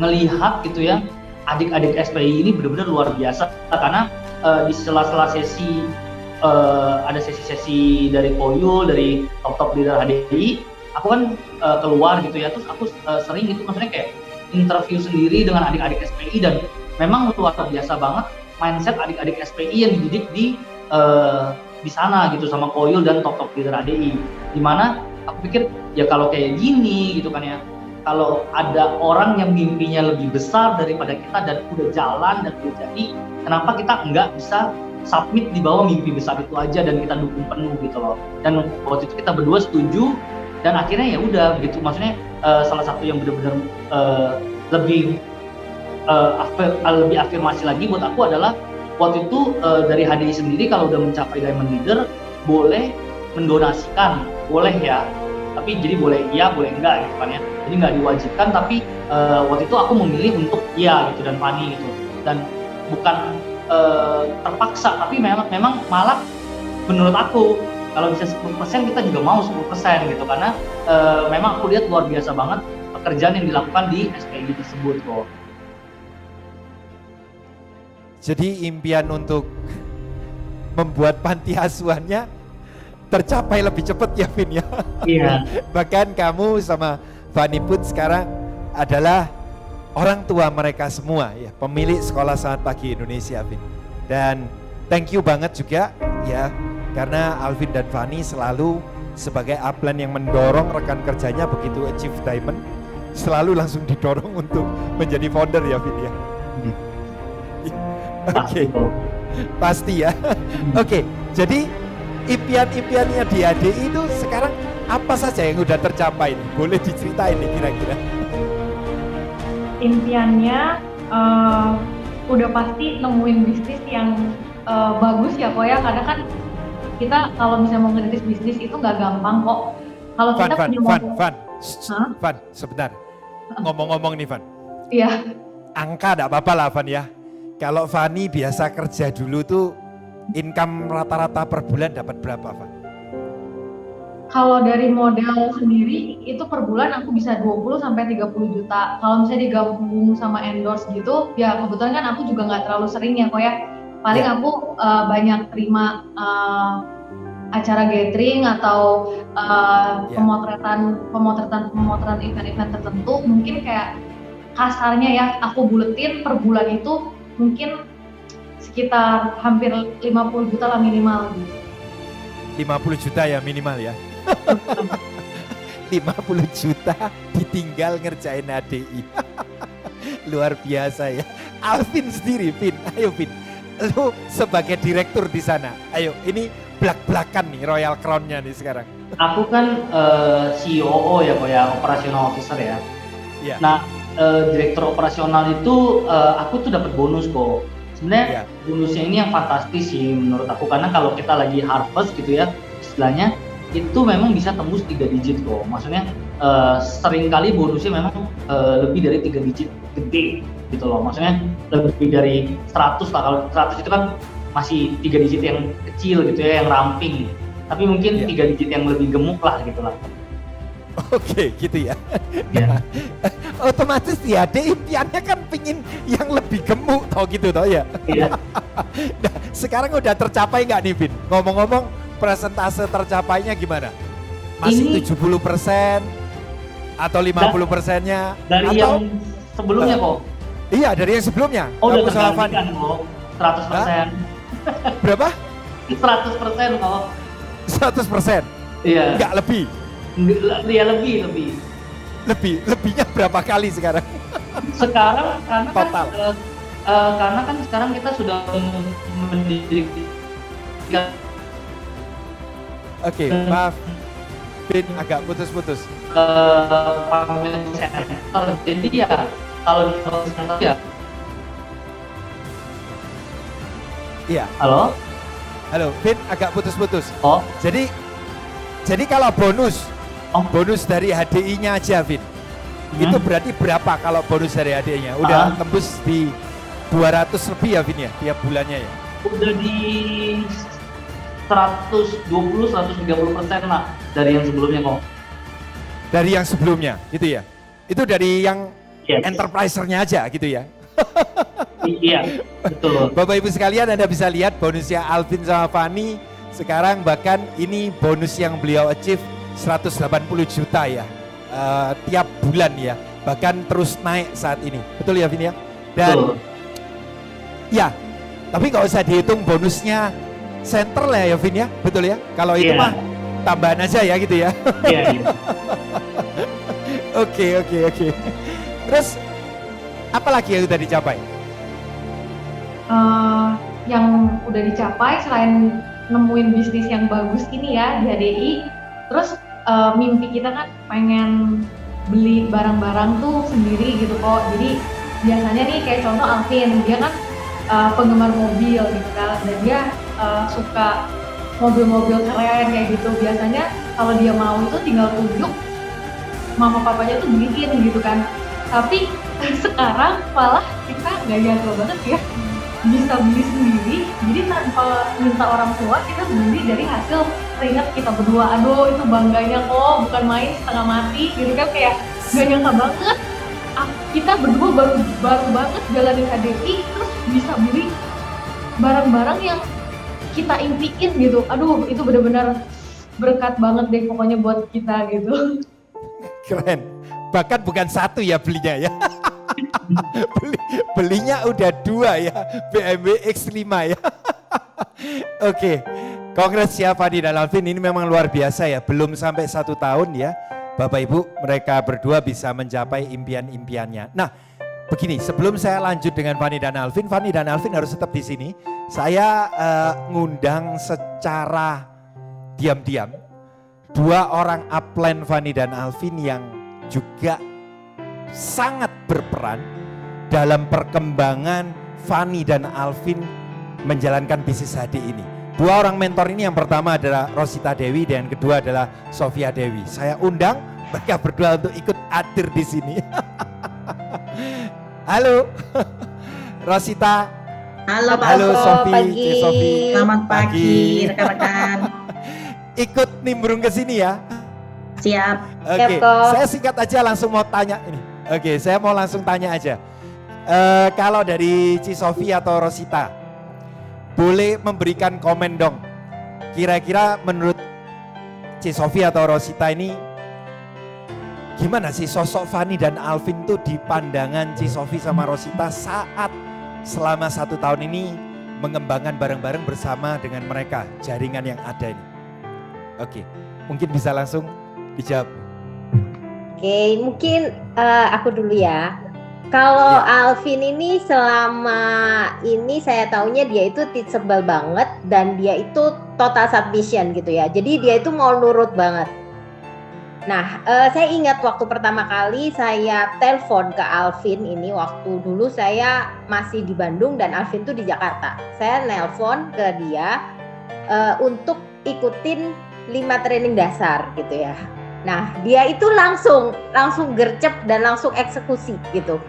S3: ngelihat gitu ya, adik-adik SPI ini benar-benar luar biasa karena di sela-sela sesi ada sesi-sesi dari Koyul, dari top leader HDI, aku kan keluar gitu ya, terus aku sering gitu maksudnya kayak interview sendiri dengan adik-adik SPI, dan memang luar biasa banget mindset adik-adik SPI yang dididik di sana gitu sama Koyul dan top leader HDI. Dimana aku pikir ya kalau kayak gini gitu kan ya, kalau ada orang yang mimpinya lebih besar daripada kita dan udah jalan dan udah jadi, kenapa kita nggak bisa submit di bawah mimpi besar itu aja dan kita dukung penuh gitu loh. Dan waktu itu kita berdua setuju, dan akhirnya ya udah gitu, maksudnya salah satu yang benar-benar lebih afirmasi lagi buat aku adalah waktu itu dari HDI sendiri kalau udah mencapai Diamond Leader boleh mendonasikan, boleh ya, tapi jadi boleh iya boleh enggak gitu kan ya, jadi nggak diwajibkan, tapi waktu itu aku memilih untuk iya gitu dan Fani gitu, dan bukan terpaksa, tapi memang malah menurut aku kalau bisa 10% kita juga mau 10% gitu, karena memang aku lihat luar biasa banget pekerjaan yang dilakukan di SPI tersebut kok.
S2: Jadi impian untuk membuat panti asuhannya tercapai lebih cepat ya Vin ya.
S3: Iya.
S2: Bahkan kamu sama Fani Put sekarang adalah orang tua mereka semua ya, pemilik Sekolah Selamat Pagi Indonesia Vin. Dan thank you banget juga ya, karena Alvin dan Fani selalu sebagai upline yang mendorong rekan kerjanya begitu achieve Diamond, selalu langsung didorong untuk menjadi founder ya Vin ya. Oke, pasti ya. Oke, jadi impian-impiannya di HDI itu sekarang apa saja yang udah tercapai? Boleh diceritain nih kira-kira?
S1: Impiannya udah pasti nemuin bisnis yang bagus ya kok ya, karena kan kita kalau misalnya mau ngerintis bisnis itu nggak gampang kok. Kalau kita punya
S2: Van, sebentar. Ngomong-ngomong nih Van.
S1: Iya.
S2: Angka enggak apa-apa lah Van ya. Kalau Fani biasa kerja dulu tuh income rata-rata per bulan dapat berapa Van?
S1: Kalau dari modal sendiri itu per bulan aku bisa 20 sampai 30 juta. Kalau misalnya digabung sama endorse gitu, ya kebetulan kan aku juga nggak terlalu sering ya kok ya. Paling aku banyak terima acara gathering atau pemotretan event-event tertentu, mungkin kayak kasarnya ya aku buletin per bulan itu mungkin sekitar hampir 50 juta lah minimal gitu.
S2: 50 juta ya minimal ya. 50 juta ditinggal ngerjain HDI. Luar biasa ya. Alvin sendiri, Vin. Ayo Vin, lu sebagai direktur di sana. Ayo, ini belak-belakan nih Royal Crown-nya nih sekarang.
S3: Aku kan COO ya kok ya, operational officer ya.
S2: Yeah.
S3: Nah, direktur operasional itu aku tuh dapat bonus kok. Sebenarnya bonusnya ini yang fantastis sih menurut aku, karena kalau kita lagi harvest gitu ya istilahnya, itu memang bisa tembus 3 digit kok. Maksudnya sering kali bonusnya memang lebih dari 3 digit gede gitu loh. Maksudnya lebih dari 100 lah. Kalau 100 itu kan masih 3 digit yang kecil gitu ya, yang ramping. Tapi mungkin 3 digit yang lebih gemuk lah gitu lah.
S2: Oke, gitu ya. Nah, otomatis ya, impiannya kan pingin yang lebih gemuk, tau gitu tau ya.
S3: Iya.
S2: Nah, sekarang udah tercapai nggak nih Vin? Ngomong-ngomong, persentase tercapainya gimana? Masih 70% atau 50%-nya?
S3: Dari
S2: atau,
S3: yang sebelumnya kok.
S2: Iya, dari yang sebelumnya.
S3: Oh, udah
S2: Kamu sama Fani.
S3: tergantikan kok. 100%.
S2: Berapa?
S3: 100% kok.
S2: 100%.
S3: Iya.
S2: Enggak lebih.
S3: Iya, lebih.
S2: Lebihnya berapa kali sekarang?
S3: Sekarang karena kan
S2: Total.
S3: karena kan sekarang kita sudah mendirikan.
S2: Oke, maaf. Vin agak putus-putus.
S3: Jadi ya kalau di center ya.
S2: Iya.
S3: Halo,
S2: Vin agak putus-putus.
S3: oh
S2: Jadi kalau bonus
S3: Oh.
S2: dari HDI-nya aja, Vin. Itu berarti berapa kalau bonus dari HDI-nya? Udah tembus di 200 lebih ya, Vin ya, tiap bulannya ya?
S3: udah di 120-130% lah dari yang sebelumnya kok.
S2: Dari yang sebelumnya, gitu ya? Itu dari yang
S3: Yes.
S2: enterpriser-nya aja gitu ya?
S3: Iya, betul.
S2: Bapak Ibu sekalian, Anda bisa lihat bonusnya Alvin sama Fani. Sekarang bahkan ini bonus yang beliau achieve 180 juta ya. Tiap bulan ya. Bahkan terus naik saat ini. Betul ya, Vin ya? Dan
S3: Betul.
S2: ya, tapi nggak usah dihitung bonusnya center lah ya, Vin ya? Betul ya? Kalau itu
S3: Iya.
S2: mah tambahan aja ya gitu ya.
S3: Iya.
S2: Oke. Terus apa lagi yang udah dicapai?
S1: Yang udah dicapai selain nemuin bisnis yang bagus ini ya di HDI, terus mimpi kita kan pengen beli barang-barang tuh sendiri gitu kok. Jadi biasanya nih kayak contoh Alvin, dia kan penggemar mobil gitu kan, dan dia suka mobil-mobil keren kayak gitu. Biasanya kalau dia mau itu tinggal tunjuk, mama papanya tuh beliin gitu kan. Tapi sekarang malah kita nggak nyangka banget ya bisa beli sendiri, jadi tanpa minta orang tua kita beli dari hasil keringat kita berdua. Aduh, itu bangganya kok, bukan main setengah mati gitu kan, kayak gak nyangka banget kita berdua baru banget jalanin HDI terus bisa beli barang-barang yang kita impiin gitu. Aduh, itu benar-benar berkat banget deh pokoknya buat kita gitu.
S2: Keren. Bahkan bukan satu ya belinya ya. Belinya udah 2 ya, BMW X5 ya. Oke, kongres ya Fani dan Alvin, ini memang luar biasa ya. Belum sampai 1 tahun ya, Bapak Ibu mereka berdua bisa mencapai impian-impiannya. Nah, begini, sebelum saya lanjut dengan Fani dan Alvin harus tetap di sini. Saya ngundang secara diam-diam 2 orang upline Fani dan Alvin yang juga sangat berperan dalam perkembangan Fani dan Alvin menjalankan bisnis HDI ini. 2 orang mentor ini, yang pertama adalah Rosita Dewi dan yang kedua adalah Sofia Dewi. Saya undang mereka berdua untuk ikut hadir di sini. Halo, Rosita.
S4: Halo Pak
S2: Halo Sofi.
S4: Selamat pagi rekan-rekan.
S2: Ikut nimbrung ke sini ya.
S4: Siap.
S2: Oke, saya singkat aja langsung mau tanya ini. Oke, saya mau langsung tanya aja. Kalau dari Ci Sofi atau Rosita, boleh memberikan komen dong. Kira-kira menurut Ci Sofi atau Rosita ini, gimana sih sosok Fani dan Alvin tuh di pandangan Ci Sofi sama Rosita saat selama 1 tahun ini mengembangkan bareng-bareng bersama dengan mereka, jaringan yang ada ini. Oke, mungkin bisa langsung dijawab.
S5: Oke, mungkin aku dulu ya. Kalau Alvin ini selama ini saya taunya dia itu teachable banget dan dia itu total submission gitu ya. Jadi dia itu mau nurut banget. Nah, saya ingat waktu pertama kali saya telepon ke Alvin ini, waktu dulu saya masih di Bandung dan Alvin tuh di Jakarta. Saya nelpon ke dia untuk ikutin 5 training dasar gitu ya. Nah, dia itu langsung gercep dan langsung eksekusi gitu.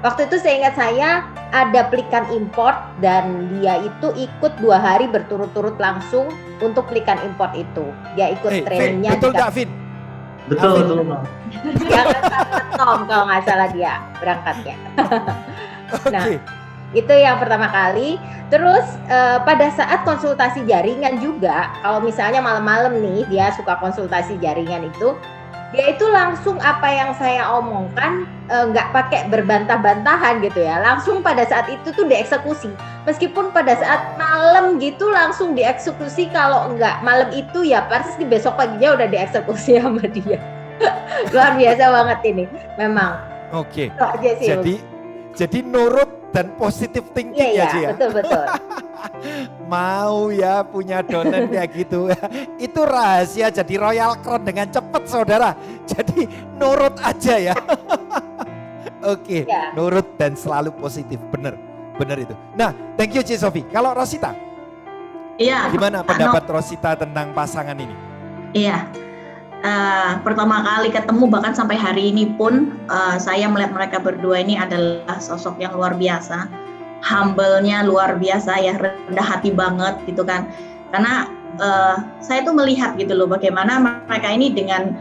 S5: Waktu itu saya ingat saya ada pelikan import dan dia itu ikut 2 hari berturut-turut langsung untuk pelikan import itu. Dia ikut trainingnya.
S2: Betul nggak, Vin?
S3: Betul.
S5: Dia kan sama Tom kalau nggak salah dia berangkatnya. Nah, itu yang pertama kali. Terus pada saat konsultasi jaringan juga, kalau misalnya malam-malam nih dia suka konsultasi jaringan itu, dia itu langsung apa yang saya omongkan, nggak pakai berbantah-bantahan gitu ya, langsung pada saat itu tuh dieksekusi. Meskipun pada saat malam gitu langsung dieksekusi, kalau nggak malam itu ya pasti besok paginya udah dieksekusi sama dia. Luar biasa banget ini, memang.
S2: Oke.
S5: Itu aja sih.
S2: Jadi nurut dan positif thinking
S5: Iya,
S2: ya Ci ya.
S5: betul.
S2: Mau ya punya donen kayak gitu. Itu rahasia jadi Royal Crown dengan cepat saudara. Jadi nurut aja ya. Oke,
S5: Ya.
S2: nurut dan selalu positif. Bener itu. Nah, thank you Ci Sofi. Kalau Rosita,
S4: Iya.
S2: gimana pendapat Rosita tentang pasangan ini?
S4: Iya. Pertama kali ketemu bahkan sampai hari ini pun saya melihat mereka berdua ini adalah sosok yang luar biasa, humble-nya luar biasa ya, rendah hati banget gitu kan. Karena saya tuh melihat gitu loh bagaimana mereka ini dengan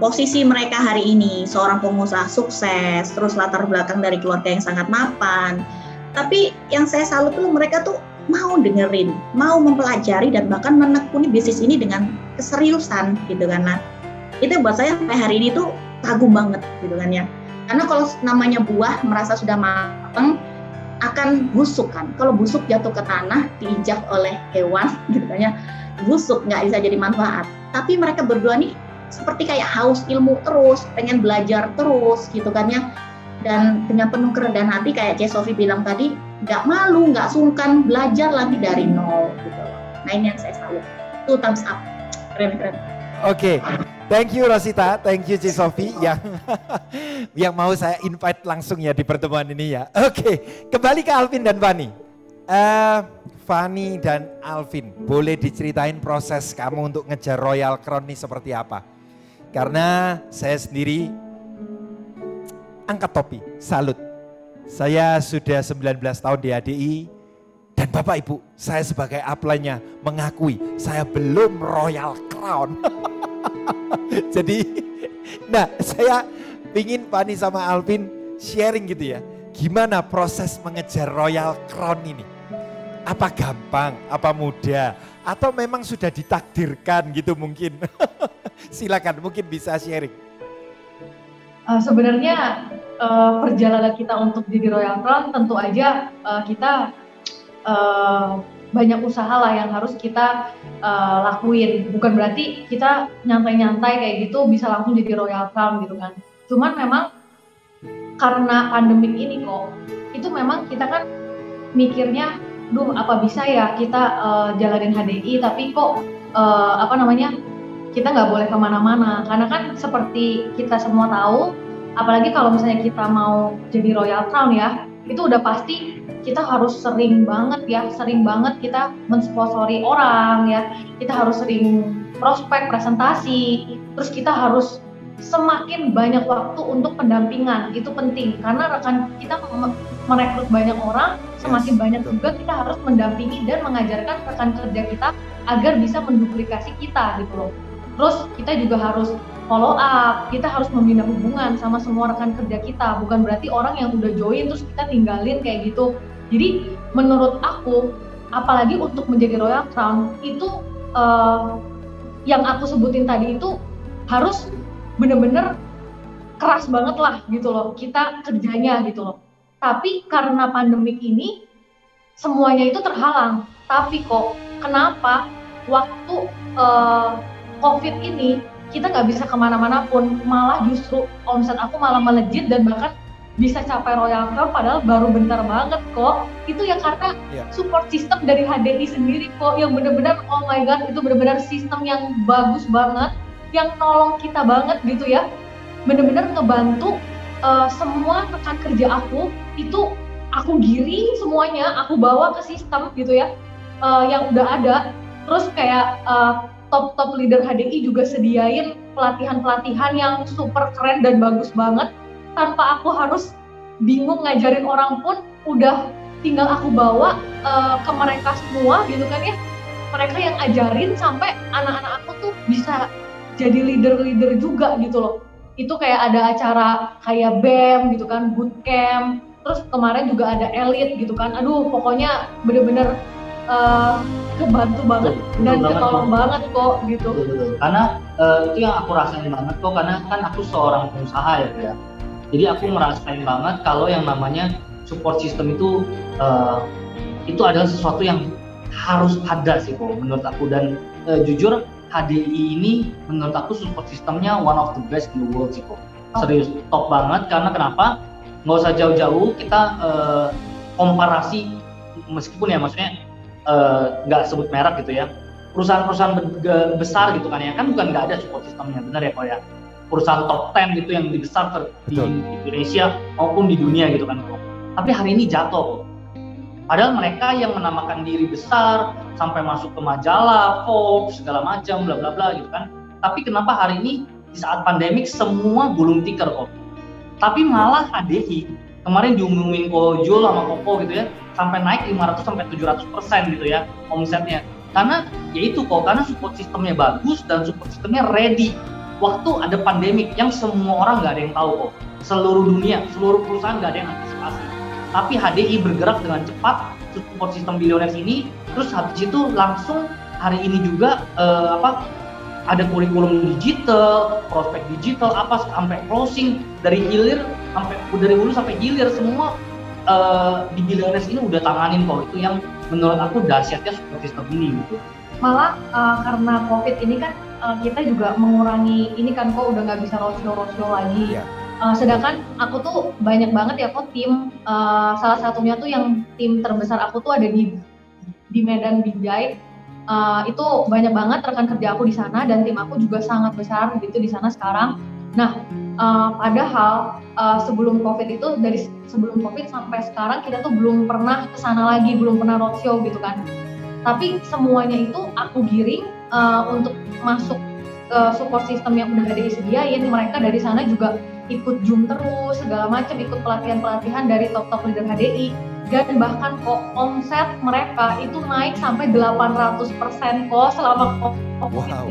S4: posisi mereka hari ini, seorang pengusaha sukses, terus latar belakang dari keluarga yang sangat mapan. Tapi yang saya salut tuh mereka tuh mau dengerin, mau mempelajari dan bahkan menekuni bisnis ini dengan keseriusan gitu kan. Nah, itu buat saya sampai hari ini tuh kagum banget gitu kan ya. Karena kalau namanya buah merasa sudah matang akan busuk kan. Kalau busuk jatuh ke tanah, diinjak oleh hewan gitu kan ya, busuk, nggak bisa jadi manfaat. Tapi mereka berdua nih seperti kayak haus ilmu terus, pengen belajar terus gitu kan ya. Dan dengan penuh kerendahan hati kayak Ci Sofi bilang tadi, nggak malu, nggak sungkan belajar lagi dari nol gitu. Nah ini yang saya salut. Itu thumbs up, keren.
S2: Oke, thank you Rosita, thank you Ci Sofi yang mau saya invite langsung ya di pertemuan ini ya. Oke, kembali ke Alvin dan Fani. Fani dan Alvin, boleh diceritain proses kamu untuk ngejar Royal Crown ini seperti apa? Karena saya sendiri angkat topi, salut. Saya sudah 19 tahun di HDI dan Bapak Ibu, saya sebagai upline-nya mengakui saya belum Royal Crown. Jadi, nah saya pingin Fani sama Alvin sharing gitu ya. Gimana proses mengejar Royal Crown ini? Apa gampang, apa mudah, atau memang sudah ditakdirkan gitu mungkin? Silakan, mungkin bisa sharing.
S1: Sebenarnya perjalanan kita untuk jadi Royal Crown tentu aja kita banyak usaha lah yang harus kita lakuin. Bukan berarti kita nyantai-nyantai kayak gitu bisa langsung jadi Royal Crown gitu kan. Cuman memang karena pandemik ini kok, itu memang kita kan mikirnya, duh apa bisa ya kita jalanin HDI tapi kok kita nggak boleh kemana-mana. Karena kan seperti kita semua tahu, apalagi kalau misalnya kita mau jadi Royal Crown ya, itu udah pasti kita harus sering banget kita mensponsori orang ya, kita harus sering prospek, presentasi, terus kita harus semakin banyak waktu untuk pendampingan, itu penting karena rekan kita merekrut banyak orang, semakin banyak juga kita harus mendampingi dan mengajarkan rekan kerja kita agar bisa menduplikasi kita gitu loh. Terus kita juga harus follow up, kita harus membina hubungan sama semua rekan kerja kita, bukan berarti orang yang udah join terus kita tinggalin kayak gitu. Jadi menurut aku, apalagi untuk menjadi Royal Crown itu yang aku sebutin tadi itu harus bener-bener keras banget lah gitu loh, kita kerjanya gitu loh. Tapi karena pandemik ini semuanya itu terhalang. Tapi kok kenapa waktu COVID ini kita nggak bisa kemana-mana pun, malah justru omset aku malah melejit dan bahkan bisa capai Royal Crown padahal baru bentar banget kok. Itu ya karena support system dari HDI sendiri kok, yang benar-benar oh my god, itu benar-benar sistem yang bagus banget, yang nolong kita banget gitu ya, benar-benar ngebantu semua rekan kerja aku itu aku giring semuanya, aku bawa ke sistem gitu ya, yang udah ada. Terus kayak top leader HDI juga sediain pelatihan-pelatihan yang super keren dan bagus banget, tanpa aku harus bingung ngajarin orang pun udah tinggal aku bawa ke mereka semua gitu kan ya. Mereka yang ajarin sampai anak-anak aku tuh bisa jadi leader-leader juga gitu loh. Itu kayak ada acara kayak BEM gitu kan, bootcamp, terus kemarin juga ada elite gitu kan. Aduh pokoknya bener-bener kebantu banget dan ketolong banget kok gitu.
S3: Karena itu yang aku rasain banget kok, karena kan aku seorang pengusaha ya. Jadi aku merasain banget kalau yang namanya support system itu adalah sesuatu yang harus ada sih kok menurut aku. Dan jujur HDI ini menurut aku support systemnya one of the best in the world sih kok. Serius, top banget. Karena kenapa? Nggak usah jauh-jauh, kita komparasi, meskipun ya maksudnya nggak sebut merek gitu ya, perusahaan-perusahaan besar gitu kan ya, kan bukan nggak ada support systemnya, benar ya kok ya, perusahaan top 10 gitu yang lebih besar di Indonesia maupun di dunia gitu kan kok. Tapi hari ini jatuh kok. Padahal mereka yang menamakan diri besar sampai masuk ke majalah, Forbes, segala macam, bla bla bla gitu kan. Tapi kenapa hari ini di saat pandemik semua gulung tikar kok. Tapi malah HDI kemarin diumumin Jul sama Koko gitu ya, sampai naik 500 sampai 700% gitu ya omsetnya. Karena ya itu kok, karena support sistemnya bagus dan support sistemnya ready. Waktu ada pandemik yang semua orang nggak ada yang tahu kok. Seluruh dunia, seluruh perusahaan nggak ada yang antisipasi. Tapi HDI bergerak dengan cepat, support sistem Billionaires ini, terus habis itu langsung hari ini juga ada kurikulum digital, prospek digital, sampai closing dari hilir dari hulu sampai hilir semua di Billionaires ini udah tanganin kok. Itu yang menurut aku dahsyatnya support system ini gitu.
S1: Malah karena COVID ini kan kita juga mengurangi ini kan kok, udah nggak bisa roadshow lagi. Yeah. Sedangkan aku tuh banyak banget ya kok tim, salah satunya tuh yang tim terbesar aku tuh ada di Medan Binjai. Itu banyak banget rekan kerja aku di sana dan tim aku juga sangat besar gitu di sana sekarang. Nah, padahal sebelum COVID itu, dari sebelum COVID sampai sekarang kita tuh belum pernah kesana lagi, belum pernah roadshow gitu kan. Tapi semuanya itu aku giring untuk masuk ke support system yang udah ada disediain. Mereka dari sana juga ikut Zoom terus, segala macam, ikut pelatihan-pelatihan dari top-top leader HDI. Dan bahkan kok omset mereka itu naik sampai 800% kok selama COVID.
S2: Wow.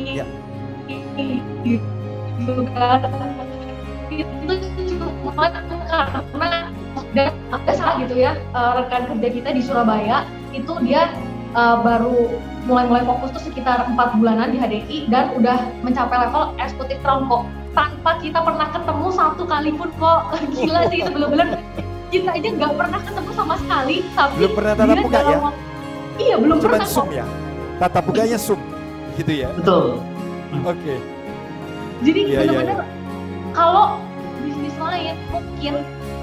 S2: Ya.
S1: Itu cuma karena dan ada salah gitu ya, rekan kerja kita di Surabaya itu dia baru mulai fokus tuh sekitar 4 bulanan di HDI dan udah mencapai level eksekutif crown kok, tanpa kita pernah ketemu satu kali pun kok. Gila sih itu, bener-bener kita aja nggak pernah ketemu sama sekali. Tapi
S2: belum pernah tatap muka ya?
S1: Iya, belum
S2: cuman
S1: pernah
S2: Zoom ya? Tatap mukanya Zoom gitu ya?
S3: Betul.
S2: Oke.
S1: Jadi bener-bener kalau bisnis lain mungkin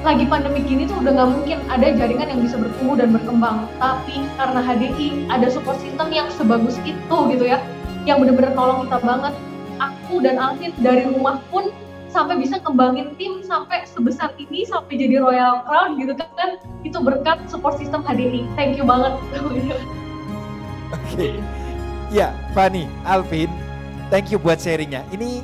S1: lagi pandemi gini tuh udah nggak mungkin ada jaringan yang bisa bertumbuh dan berkembang. Tapi karena HDI ada support system yang sebagus itu gitu ya, yang bener-bener nolong kita banget. Aku dan Alvin dari rumah pun sampai bisa kembangin tim sampai sebesar ini, sampai jadi Royal Crown gitu kan, itu berkat support system HDI. Thank you banget.
S2: Oke. Ya, Fani, Alvin, thank you buat sharingnya. Ini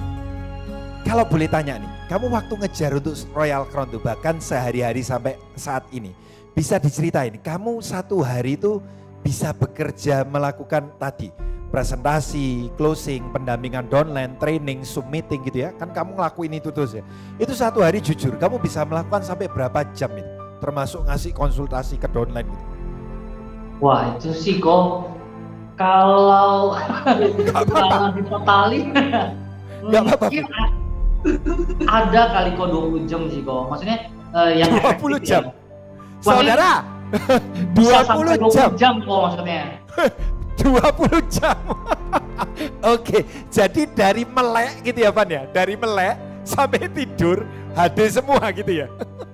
S2: kalau boleh tanya nih, kamu waktu ngejar untuk Royal Crown tuh bahkan sehari-hari sampai saat ini, bisa diceritain kamu satu hari itu bisa bekerja melakukan tadi presentasi, closing, pendampingan downline, training, Zoom meeting gitu ya, kan kamu ngelakuin itu terus ya. Itu satu hari jujur kamu bisa melakukan sampai berapa jam itu, termasuk ngasih konsultasi ke downline gitu?
S3: Wah itu sih kok kalau ditotalin mungkin ada kali kok 20 jam sih kok, maksudnya yang
S2: 20 jam?
S3: Ya.
S2: Saudara, 20
S3: jam kok maksudnya.
S2: 20 jam. Oke, jadi dari melek gitu ya Van ya, dari melek sampai tidur HD semua gitu ya.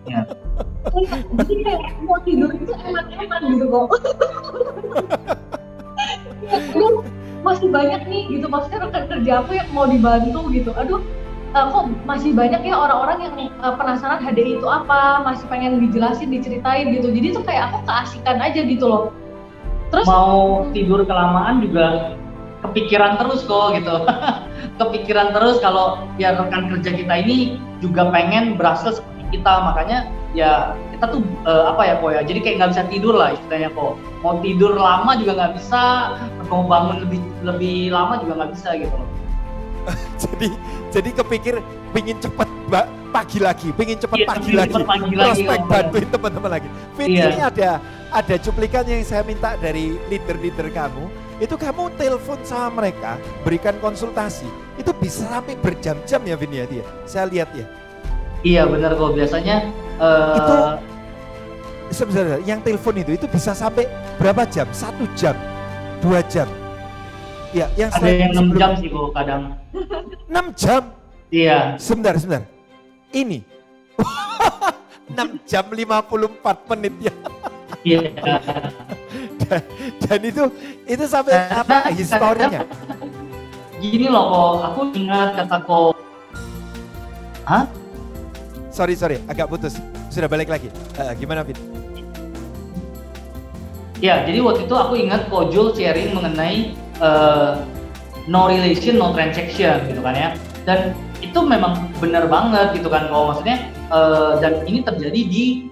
S3: Ya.
S1: Jadi kayak mau tidur itu enak-enak gitu kok. Aduh, masih banyak nih gitu, maksudnya rekan kerja aku yang mau dibantu gitu. Aduh, kok masih banyak ya orang-orang yang penasaran HDI itu apa, masih pengen dijelasin, diceritain gitu. Jadi tuh kayak aku keasikan aja gitu loh. Terus
S3: mau tidur kelamaan juga kepikiran terus kok gitu. Kepikiran terus kalau ya rekan kerja kita ini juga pengen berhasil seperti kita, makanya ya kita tuh kok ya, jadi kayak nggak bisa tidur lah istilahnya kok. Mau tidur lama juga nggak bisa, mau bangun lebih lama juga nggak bisa gitu loh.
S2: jadi kepikir pingin cepet pagi lagi, pingin cepet pagi lagi, prospek bantuin teman-teman lagi. Vin, ini ada cuplikan yang saya minta dari leader-leader kamu. Itu kamu telepon sama mereka, berikan konsultasi. Itu bisa sampai berjam-jam ya Vin ya dia. Saya lihat ya.
S3: Iya benar kok, biasanya
S2: itu sebenarnya yang telepon itu bisa sampai berapa jam? 1 jam, 2 jam. Ya, yang
S3: ada yang 6 jam sih kok kadang.
S2: 6 jam?
S3: Iya.
S2: Sebentar. Ini 6 jam 54 menit ya.
S3: Iya.
S2: Dan itu sampai apa historinya?
S3: Gini loh kok, aku ingat kata kok. Hah?
S2: Sorry, agak putus. Sudah balik lagi. Gimana, Vin?
S3: Ya, jadi waktu itu aku ingat Kojul sharing mengenai no relation, no transaction gitu kan ya. Dan itu memang benar banget gitu kan. Kalau maksudnya dan ini terjadi di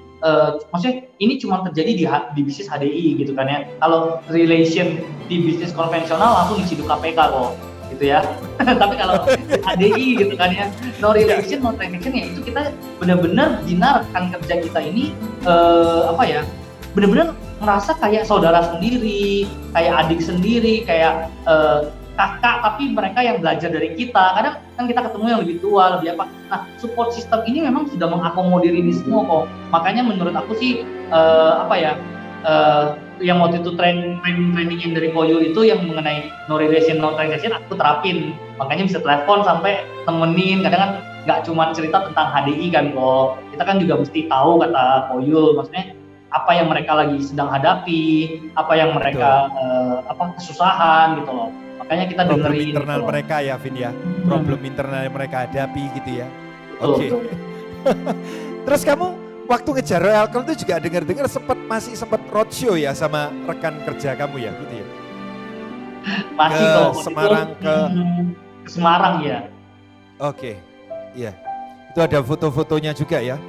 S3: maksudnya ini cuma terjadi di bisnis HDI gitu kan ya. Kalau relation di bisnis konvensional langsung diciduk KPK kok gitu ya. Tapi kalau HDI gitu kan ya, no relation, no transaction ya itu kita benar-benar bina rekan kerja kita ini benar-benar merasa kayak saudara sendiri, kayak adik sendiri, kayak kakak, tapi mereka yang belajar dari kita. Kadang kan kita ketemu yang lebih tua, lebih apa. Nah, support system ini memang sudah mengakomodir ini semua kok. Makanya menurut aku sih yang waktu itu training yang dari Koyo itu yang mengenai no relation, no transaction aku terapin. Makanya bisa telepon sampai temenin. Kadang kan nggak cuma cerita tentang HDI kan kok. Kita kan juga mesti tahu kata Koyo, maksudnya apa yang mereka lagi sedang hadapi, apa yang mereka kesusahan gitu loh. Makanya kita dengerin
S2: problem internal
S3: gitu
S2: mereka ya Vin ya. Problem internal yang mereka hadapi gitu ya. Oke. Terus kamu waktu ngejar Royal Crown itu juga dengar-dengar masih sempat roadshow ya sama rekan kerja kamu ya gitu ya.
S3: Masih
S2: ke
S3: kok.
S2: Semarang
S3: ke Semarang ya.
S2: Oke. Iya. Itu ada foto-fotonya juga ya.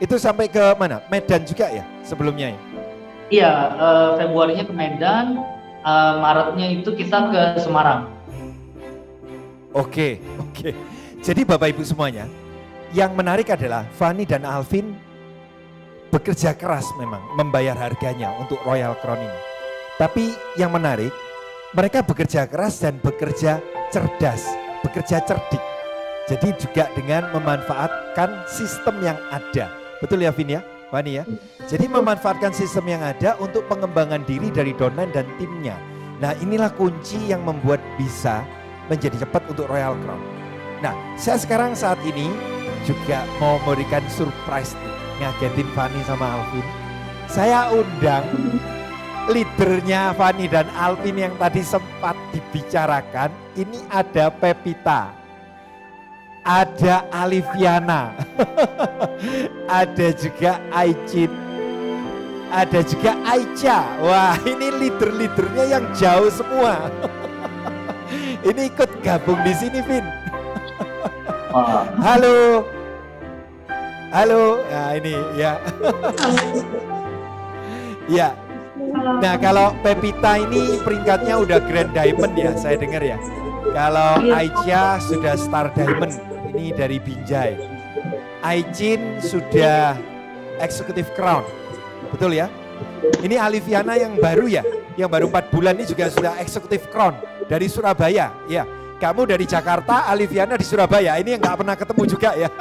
S2: Itu sampai ke mana? Medan juga ya sebelumnya ya?
S3: Iya, Februarinya ke Medan, Maretnya itu kita ke Semarang.
S2: Oke. Jadi Bapak Ibu semuanya, yang menarik adalah Fani dan Alvin bekerja keras memang membayar harganya untuk Royal Crown ini. Tapi yang menarik, mereka bekerja keras dan bekerja cerdas, bekerja cerdik. Jadi juga dengan memanfaatkan sistem yang ada. Betul ya Vin ya, Fani ya? Jadi memanfaatkan sistem yang ada untuk pengembangan diri dari downline dan timnya. Nah inilah kunci yang membuat bisa menjadi cepat untuk Royal Crown. Nah saya sekarang saat ini juga mau memberikan surprise nih, ngagetin Fani sama Alvin. Saya undang leadernya Fani dan Alvin yang tadi sempat dibicarakan. Ini ada Pepita, ada Aliviana, ada juga Aicin, ada juga Aicha. Wah ini leader-leadernya yang jauh semua. Ini ikut gabung di sini Vin. Halo. Nah ini ya. Ya. Nah kalau Pepita ini peringkatnya udah Grand Diamond ya saya dengar ya. Kalau Aicha sudah Star Diamond, ini dari Binjai. Aicin sudah Executive Crown, betul ya? Ini Aliviana yang baru ya, yang baru 4 bulan ini juga sudah Executive Crown dari Surabaya. Ya, kamu dari Jakarta, Aliviana di Surabaya. Ini yang nggak pernah ketemu juga ya.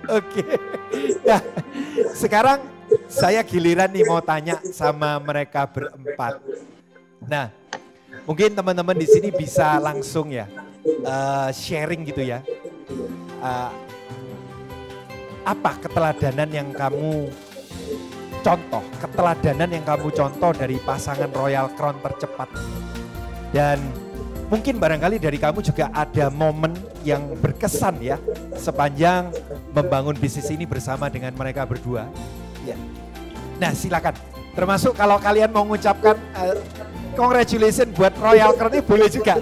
S2: Oke. Nah, sekarang saya giliran nih mau tanya sama mereka berempat. Nah, mungkin teman-teman di sini bisa langsung ya sharing gitu ya. Apa keteladanan yang kamu contoh, dari pasangan Royal Crown tercepat. Dan mungkin barangkali dari kamu juga ada momen yang berkesan ya sepanjang membangun bisnis ini bersama dengan mereka berdua. Ya. Nah silakan, termasuk kalau kalian mau mengucapkan congratulations buat Royal Crown ini boleh juga.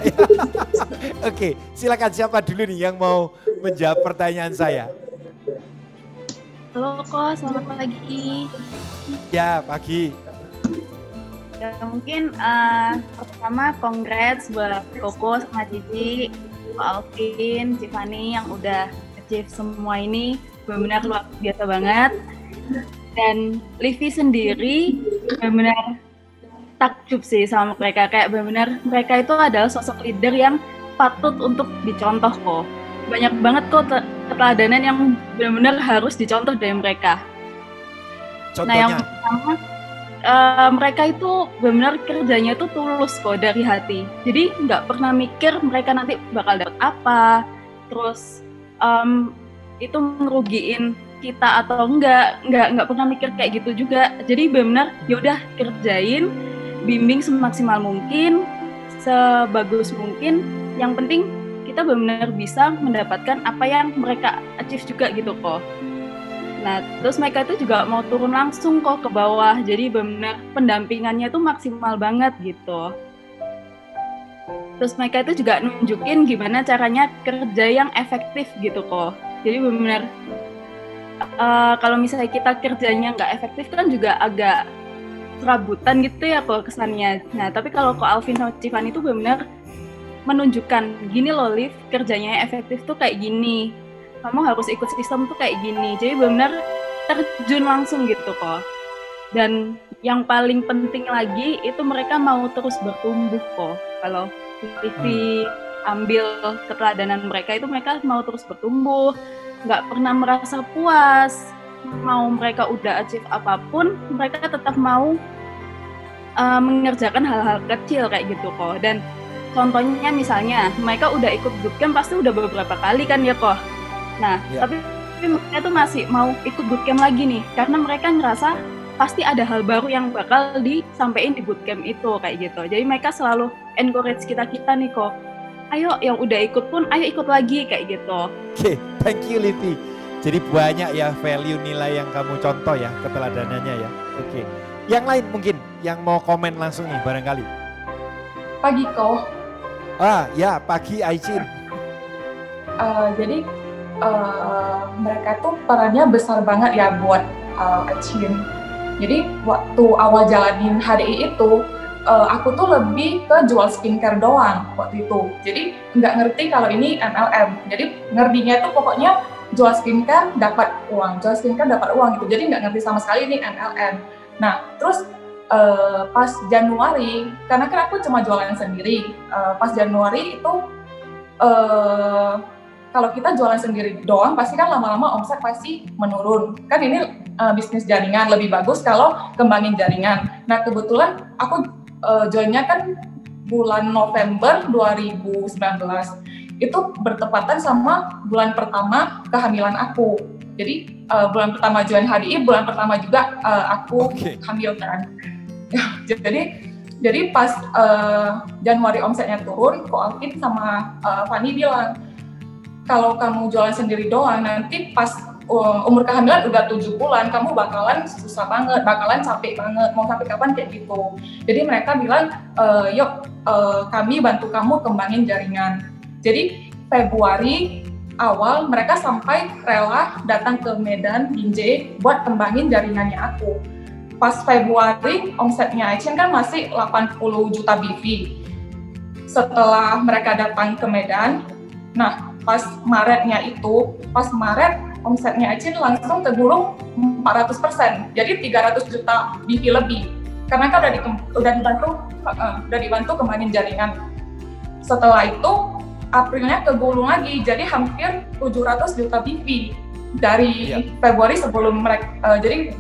S2: Oke, silakan siapa dulu nih yang mau menjawab pertanyaan saya?
S6: Halo Ko, selamat pagi.
S2: Ya, pagi.
S6: Ya mungkin pertama congrats buat Koko sama Cici, Pak Alvin, Cifani yang udah achieve semua ini, benar-benar luar biasa banget. Dan Livi sendiri benar-benar takjub sih sama mereka, kayak benar-benar mereka itu adalah sosok leader yang patut untuk dicontoh kok. Banyak banget kok keteladanan yang benar-benar harus dicontoh dari mereka.
S2: Contohnya?
S6: Nah yang pertama, mereka itu benar-benar kerjanya itu tulus kok dari hati. Jadi nggak pernah mikir mereka nanti bakal dapat apa, terus itu ngerugiin kita atau nggak pernah mikir kayak gitu juga. Jadi benar-benar yaudah kerjain, bimbing semaksimal mungkin, sebagus mungkin. Yang penting kita benar-benar bisa mendapatkan apa yang mereka achieve juga gitu kok. Nah, terus mereka itu juga mau turun langsung kok ke bawah, jadi benar pendampingannya itu maksimal banget gitu. Terus mereka itu juga nunjukin gimana caranya kerja yang efektif gitu kok. Jadi benar kalau misalnya kita kerjanya nggak efektif kan juga agak serabutan gitu ya kok kesannya. Nah, tapi kalau kok Alvin sama Cifani itu benar menunjukkan gini loh Liv, kerjanya efektif tuh kayak gini. Kamu harus ikut sistem tuh kayak gini. Jadi benar terjun langsung gitu kok. Dan yang paling penting lagi itu mereka mau terus bertumbuh kok. Kalau Livi ambil keteladanan mereka itu mereka mau terus bertumbuh, nggak pernah merasa puas. Mau mereka udah achieve apapun, mereka tetap mau mengerjakan hal-hal kecil kayak gitu kok. Dan contohnya misalnya mereka udah ikut bootcamp pasti udah beberapa kali kan ya kok. Nah, tapi mereka tuh masih mau ikut bootcamp lagi nih, karena mereka ngerasa pasti ada hal baru yang bakal disampaikan di bootcamp itu kayak gitu. Jadi mereka selalu encourage kita nih kok. Ayo yang udah ikut pun, ayo ikut lagi kayak gitu.
S2: Oke, thank you Livi. Jadi banyak ya value nilai yang kamu contoh ya, keteladanannya ya. Oke, yang lain mungkin yang mau komen langsung nih barangkali.
S7: Pagi kok.
S2: Ya pagi Aicin.
S7: Jadi mereka tuh perannya besar banget ya buat Aicin. Jadi waktu awal jalanin HDI itu aku tuh lebih ke jual skincare doang waktu itu. Jadi nggak ngerti kalau ini MLM. Jadi ngertinya itu pokoknya jual skincare dapat uang, jual skincare dapat uang gitu. Jadi nggak ngerti sama sekali ini MLM. Nah terus pas Januari, karena kan aku cuma jualan sendiri. Pas Januari itu kalau kita jualan sendiri doang, pasti kan lama-lama omset pasti menurun. Kan ini bisnis jaringan, lebih bagus kalau kembangin jaringan. Nah kebetulan aku joinnya kan bulan November 2019. Itu bertepatan sama bulan pertama kehamilan aku. Jadi bulan pertama join HDI, bulan pertama juga aku hamil kan. Jadi pas Januari omsetnya turun, Ko Alvin sama Fani bilang, kalau kamu jualan sendiri doang, nanti pas umur kehamilan udah 7 bulan, kamu bakalan susah banget, bakalan capek banget, mau sampai kapan kayak gitu. Jadi mereka bilang, yuk kami bantu kamu kembangin jaringan. Jadi Februari awal mereka sampai rela datang ke Medan, Binjai buat kembangin jaringannya aku. Pas Februari omsetnya Aicin kan masih 80 juta BV. Setelah mereka datang ke Medan, nah pas Maretnya itu, pas Maret omsetnya Aicin langsung tergulung 400%, jadi 300 juta BV lebih. Karena kan udah dibantu kembangin jaringan. Setelah itu Aprilnya kegulung lagi, jadi hampir 700 juta BV dari Februari sebelum mereka, jadi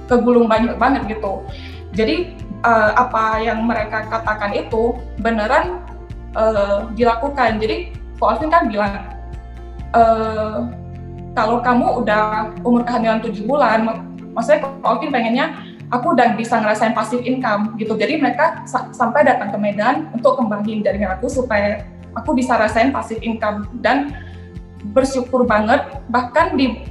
S7: kegulung banyak banget gitu. Jadi apa yang mereka katakan itu beneran dilakukan. Jadi Ko Alvin kan bilang, kalau kamu udah umur kehamilan 7 bulan, maksudnya Ko Alvin pengennya aku udah bisa ngerasain passive income gitu. Jadi mereka sampai datang ke Medan untuk kembangin jaringan aku supaya aku bisa rasain passive income. Dan bersyukur banget, bahkan di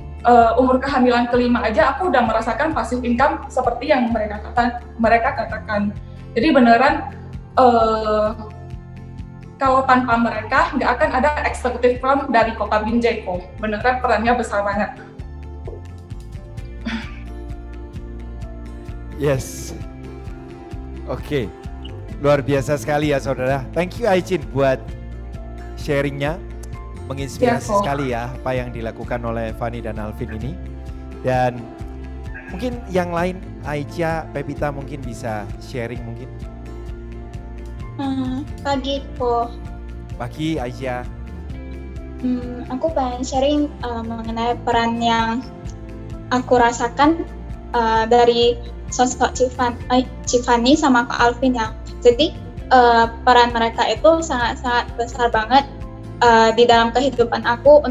S7: umur kehamilan kelima aja aku udah merasakan passive income seperti yang mereka katakan. Jadi beneran kalau tanpa mereka nggak akan ada executive firm dari Kota Binjai kok. Beneran perannya besar banget.
S2: Yes. Oke, luar biasa sekali ya saudara. Thank you Aicin buat sharingnya, menginspirasi sekali ya apa yang dilakukan oleh Fanny dan Alvin ini. Dan mungkin yang lain, Aicha, Pepita mungkin bisa sharing mungkin.
S8: Pagi Po.
S2: Pagi Aicha.
S8: Aku pengen sharing mengenai peran yang aku rasakan dari sosok Cifani sama Kak Alvin ya. Jadi peran mereka itu sangat-sangat besar banget di dalam kehidupan aku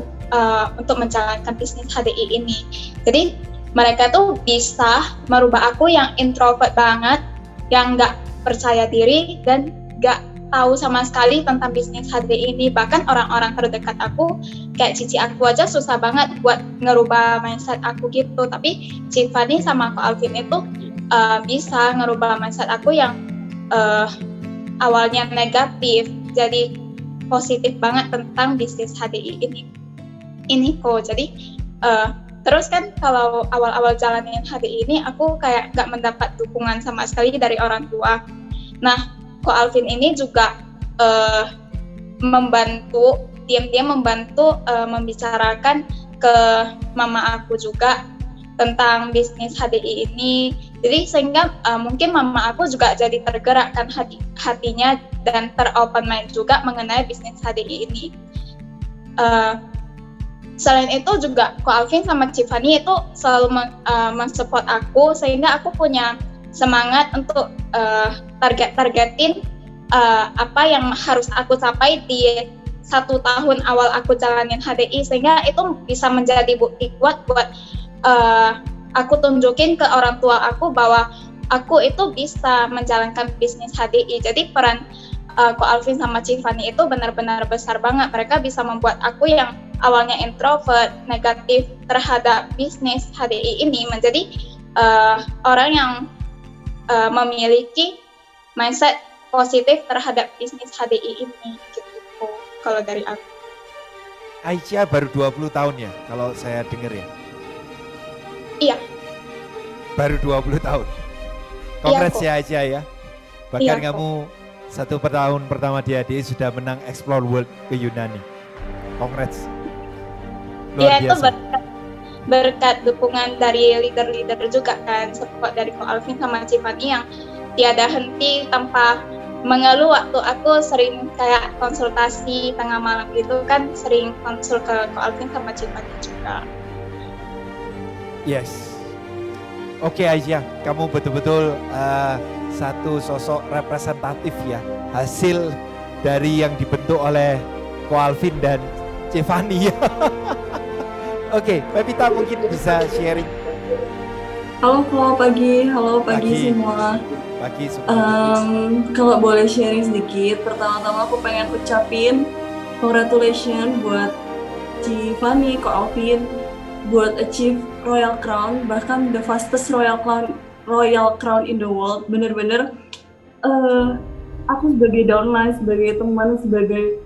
S8: untuk menjalankan bisnis HDI ini. Jadi mereka tuh bisa merubah aku yang introvert banget, yang nggak percaya diri dan nggak tahu sama sekali tentang bisnis HDI ini. Bahkan orang-orang terdekat aku, kayak cici aku aja susah banget buat ngerubah mindset aku gitu. Tapi Cifani sama Kak Alvin itu bisa ngerubah mindset aku yang awalnya negatif jadi positif banget tentang bisnis HDI ini kok. Jadi terus kan kalau awal-awal jalanin HDI ini aku kayak nggak mendapat dukungan sama sekali dari orang tua. Nah, Ko Alvin ini juga diam-diam membantu membicarakan ke mama aku juga tentang bisnis HDI ini. Jadi sehingga mungkin mama aku juga jadi tergerakkan hatinya dan ter-open mind juga mengenai bisnis HDI ini. Selain itu juga Ko Alvin sama Cifani itu selalu mensupport aku sehingga aku punya semangat untuk targetin apa yang harus aku capai di 1 tahun awal aku jalanin HDI, sehingga itu bisa menjadi bukti kuat buat aku tunjukin ke orang tua aku bahwa aku itu bisa menjalankan bisnis HDI. Jadi peran Ko Alvin sama Cifani itu benar-benar besar banget. Mereka bisa membuat aku yang awalnya introvert, negatif terhadap bisnis HDI ini menjadi orang yang memiliki mindset positif terhadap bisnis HDI ini gitu kalau dari aku.
S2: Aicha baru 20 tahun ya kalau saya dengar ya?
S8: Iya.
S2: Baru 20 tahun. Congrats ya Aicha ya. Bahkan kamu 1 tahun pertama di HDI sudah menang Explore World ke Yunani. Congrats. Luar biasa.
S8: Itu berkat dukungan dari leader-leader juga kan, support dari Ko Alvin sama Cifani yang tiada henti tanpa mengeluh. Waktu aku sering kayak konsultasi tengah malam gitu kan, sering konsul ke Ko Alvin sama Cifani juga.
S2: Yes. Oke Aicha, kamu betul-betul satu sosok representatif ya, hasil dari yang dibentuk oleh Ko Alvin dan Cifani. Oke, Pepita mungkin bisa sharing.
S6: Halo pagi semua.
S2: Pagi semua.
S6: Kalau boleh sharing sedikit, pertama-tama aku pengen ucapin congratulations buat Cifani, Ko Alvin, buat achieve Royal Crown, bahkan the fastest Royal Crown in the world. Bener-bener aku sebagai downline, sebagai teman, sebagai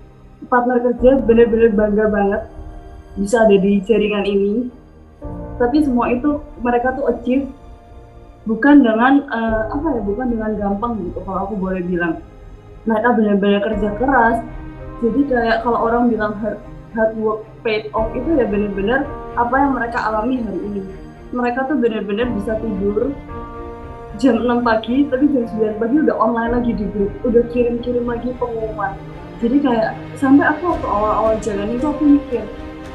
S6: partner kerja bener-bener bangga banget bisa ada di jaringan ini. Tapi semua itu mereka tuh achieve bukan dengan bukan dengan gampang gitu kalau aku boleh bilang. Mereka benar-benar kerja keras. Jadi kayak kalau orang bilang hard work paid off itu ya benar-benar apa yang mereka alami hari ini. Mereka tuh benar-benar bisa tidur jam 6 pagi tapi jam 9 pagi udah online lagi di grup, udah kirim-kirim lagi pengumuman. Jadi kayak sampai aku waktu awal-awal jalan itu aku mikir,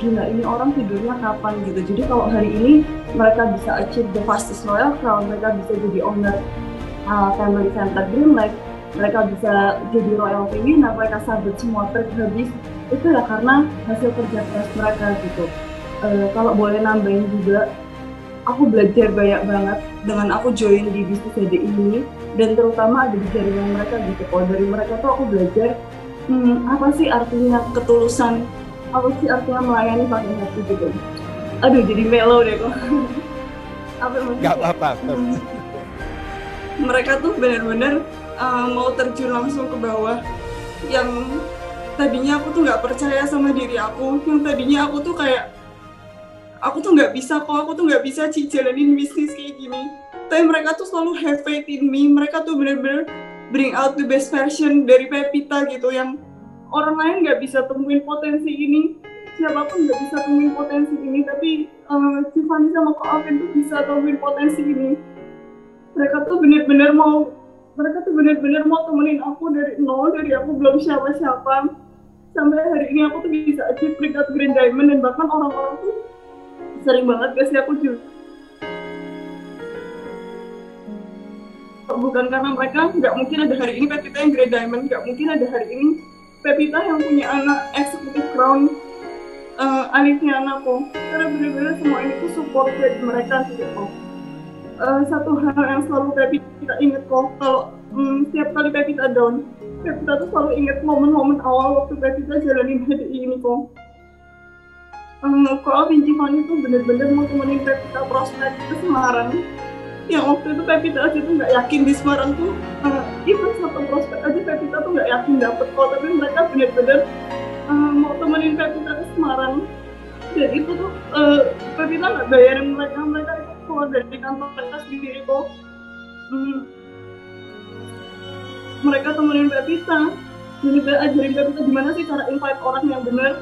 S6: gila ini orang tidurnya kapan gitu. Jadi kalau hari ini mereka bisa achieve the fastest Royal Crown, mereka bisa jadi owner Family Center Greenlight, mereka bisa jadi Royal Winner, mereka sabit semua trip habis, itu ya karena hasil kerja keras mereka gitu. Kalau boleh nambahin juga, aku belajar banyak banget dengan aku join di bisnis HDI ini, dan terutama ada di jaringan mereka gitu. Kalau dari mereka tuh aku belajar apa sih artinya ketulusan, apa sih artinya melayani pakai hati gitu. Aduh jadi melo deh kok.
S2: Gak apa-apa.
S6: Mereka tuh benar-benar mau terjun langsung ke bawah. Yang tadinya aku tuh nggak percaya sama diri aku, yang tadinya aku tuh kayak aku tuh nggak bisa jalanin bisnis kayak gini.
S9: tapi mereka tuh selalu have faith in me. Mereka tuh bener-bener bring out the best version dari Pepita gitu, yang orang lain nggak bisa temuin potensi ini, siapapun nggak bisa temuin potensi ini, tapi Tiffany sama Kak Alvin tuh bisa temuin potensi ini. Mereka tuh bener-bener mau temenin aku dari nol, dari aku belum siapa-siapa, sampai hari ini aku tuh bisa achieve peringkat Grand Diamond, dan bahkan orang-orang tuh sering banget kasih aku juga. Bukan karena mereka, nggak mungkin ada hari ini Pepita yang Grand Diamond, nggak mungkin ada hari ini Pepita yang punya anak Executive Crown, Alifiana kok. Karena benar-benar semua ini tuh support dari mereka sih kok. Satu hal yang selalu Pepita inget kok, kalau setiap kali Pepita down, Pepita tuh selalu inget momen-momen awal waktu Pepita jalanin HDI ini kok. Kalau Tiffany tuh bener-bener mau temenin Pepita prospek ke Semarang, yang waktu itu Pepita aja tuh nggak yakin di Semarang tuh, even satu prospek aja Pepita tuh nggak yakin dapet kok, tapi mereka bener-bener mau temenin Pepita ke Semarang. Dan itu tuh Pepita nggak bayarin mereka itu keluar dari kantor mereka sendiri kok. Mereka temenin Pepita, bener-bener ajarin Pepita gimana sih cara invite orang yang bener,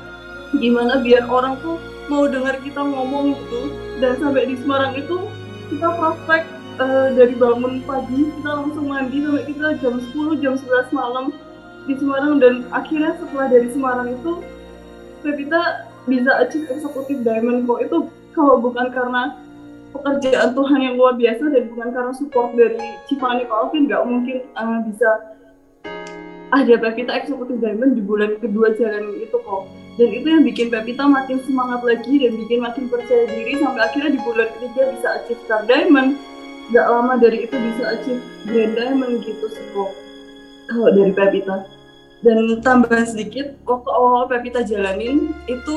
S9: gimana biar orang tuh mau dengar kita ngomong gitu. Dan sampai di Semarang itu kita prospek dari bangun pagi, kita langsung mandi sampai kita jam 10, jam 11 malam di Semarang. Dan akhirnya setelah dari Semarang itu Pepita bisa achieve Executive Diamond kok. Itu kalau bukan karena pekerjaan Tuhan yang luar biasa dan bukan karena support dari Tiffany Kak Alvin, nggak mungkin bisa ada Pepita Executive Diamond di bulan kedua jalan itu kok. Dan itu yang bikin Pepita makin semangat lagi dan bikin makin percaya diri, sampai akhirnya di bulan ketiga bisa achieve Star Diamond. Gak lama dari itu bisa achieve Grand Diamond gitu sih kok, kalau dari Pepita. Dan tambahan sedikit, waktu awal Pepita jalanin itu,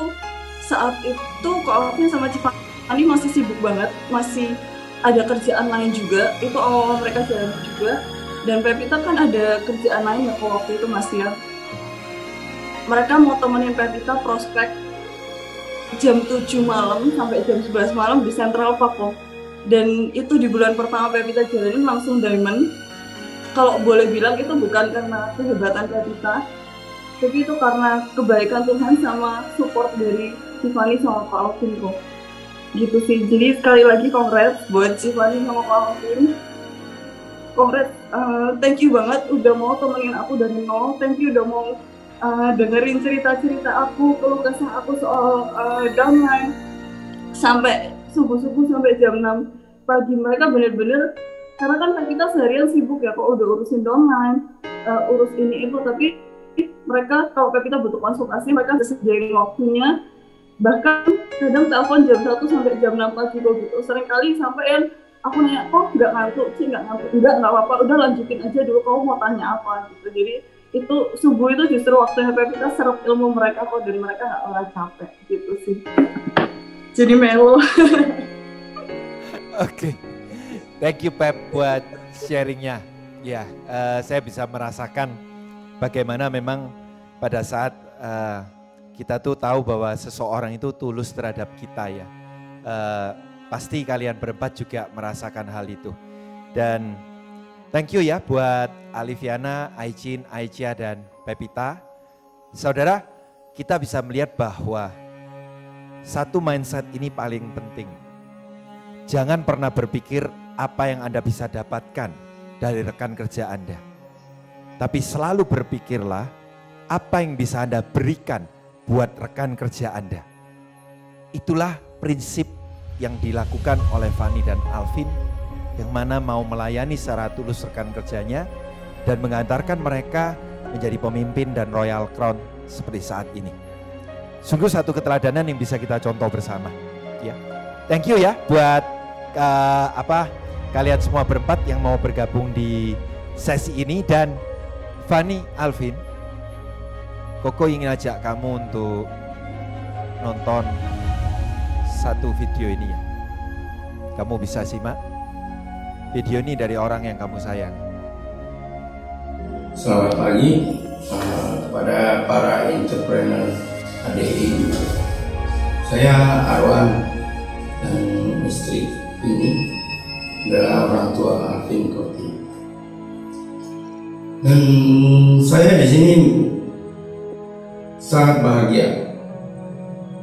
S9: saat itu Kak Alvin sama Tiffany masih sibuk banget, masih ada kerjaan lain juga. Itu awal mereka jalanin juga. Dan Pepita kan ada kerjaan lain ya kok waktu itu masih ya. Mereka mau temenin Pepita prospek jam 7 malam sampai jam 11 malam di Central Park kok. Dan itu di bulan pertama Pepita jalanin langsung Diamond. Kalau boleh bilang itu bukan karena kehebatan Pepita, tapi itu karena kebaikan Tuhan sama support dari Tiffany sama Kak Alvin kok. Gitu sih. Jadi sekali lagi congrats buat Tiffany sama Kak Alvin. Congrats, thank you banget udah mau temenin aku dari nol. Thank you udah mau dengerin cerita-cerita aku, keluh kesah aku soal downline sampai subuh-subuh sampai jam 6 pagi. Mereka bener-bener, karena kan kita seharian sibuk ya kok, udah urusin downline, urus ini itu, tapi mereka kalau kita butuh konsultasi mereka bisa sediain waktunya. Bahkan kadang telepon jam 1 sampai jam 6 pagi kok gitu. Seringkali sampai yang aku nanya, kok nggak ngantuk sih, nggak apa-apa, udah lanjutin aja dulu, kamu mau tanya apa gitu. Jadi itu subuh itu justru waktunya Pepita serap ilmu mereka kok, dan mereka nggak pernah capek gitu sih. Jadi melo.
S2: Oke, thank you Pep buat sharingnya. Ya, saya bisa merasakan bagaimana memang pada saat kita tuh tahu bahwa seseorang itu tulus terhadap kita ya. Pasti kalian berempat juga merasakan hal itu. Dan thank you ya buat Alifiana, Aicin, Aicia, dan Pepita. Saudara, kita bisa melihat bahwa satu mindset ini paling penting. Jangan pernah berpikir apa yang Anda bisa dapatkan dari rekan kerja Anda. Tapi selalu berpikirlah apa yang bisa Anda berikan buat rekan kerja Anda. Itulah prinsip yang dilakukan oleh Fanny dan Alvin, yang mana mau melayani secara tulus rekan kerjanya dan mengantarkan mereka menjadi pemimpin dan Royal Crown seperti saat ini. Sungguh satu keteladanan yang bisa kita contoh bersama. Ya, thank you ya buat kalian semua berempat yang mau bergabung di sesi ini. Dan Fanny, Alvin, Koko ingin ajak kamu untuk nonton satu video ini ya. Kamu bisa simak video ini dari orang yang kamu sayang.
S10: Selamat pagi kepada para entrepreneur HDI. Saya Arwan dan istri ini adalah orang tua Alvin Koti. Dan saya di sini sangat bahagia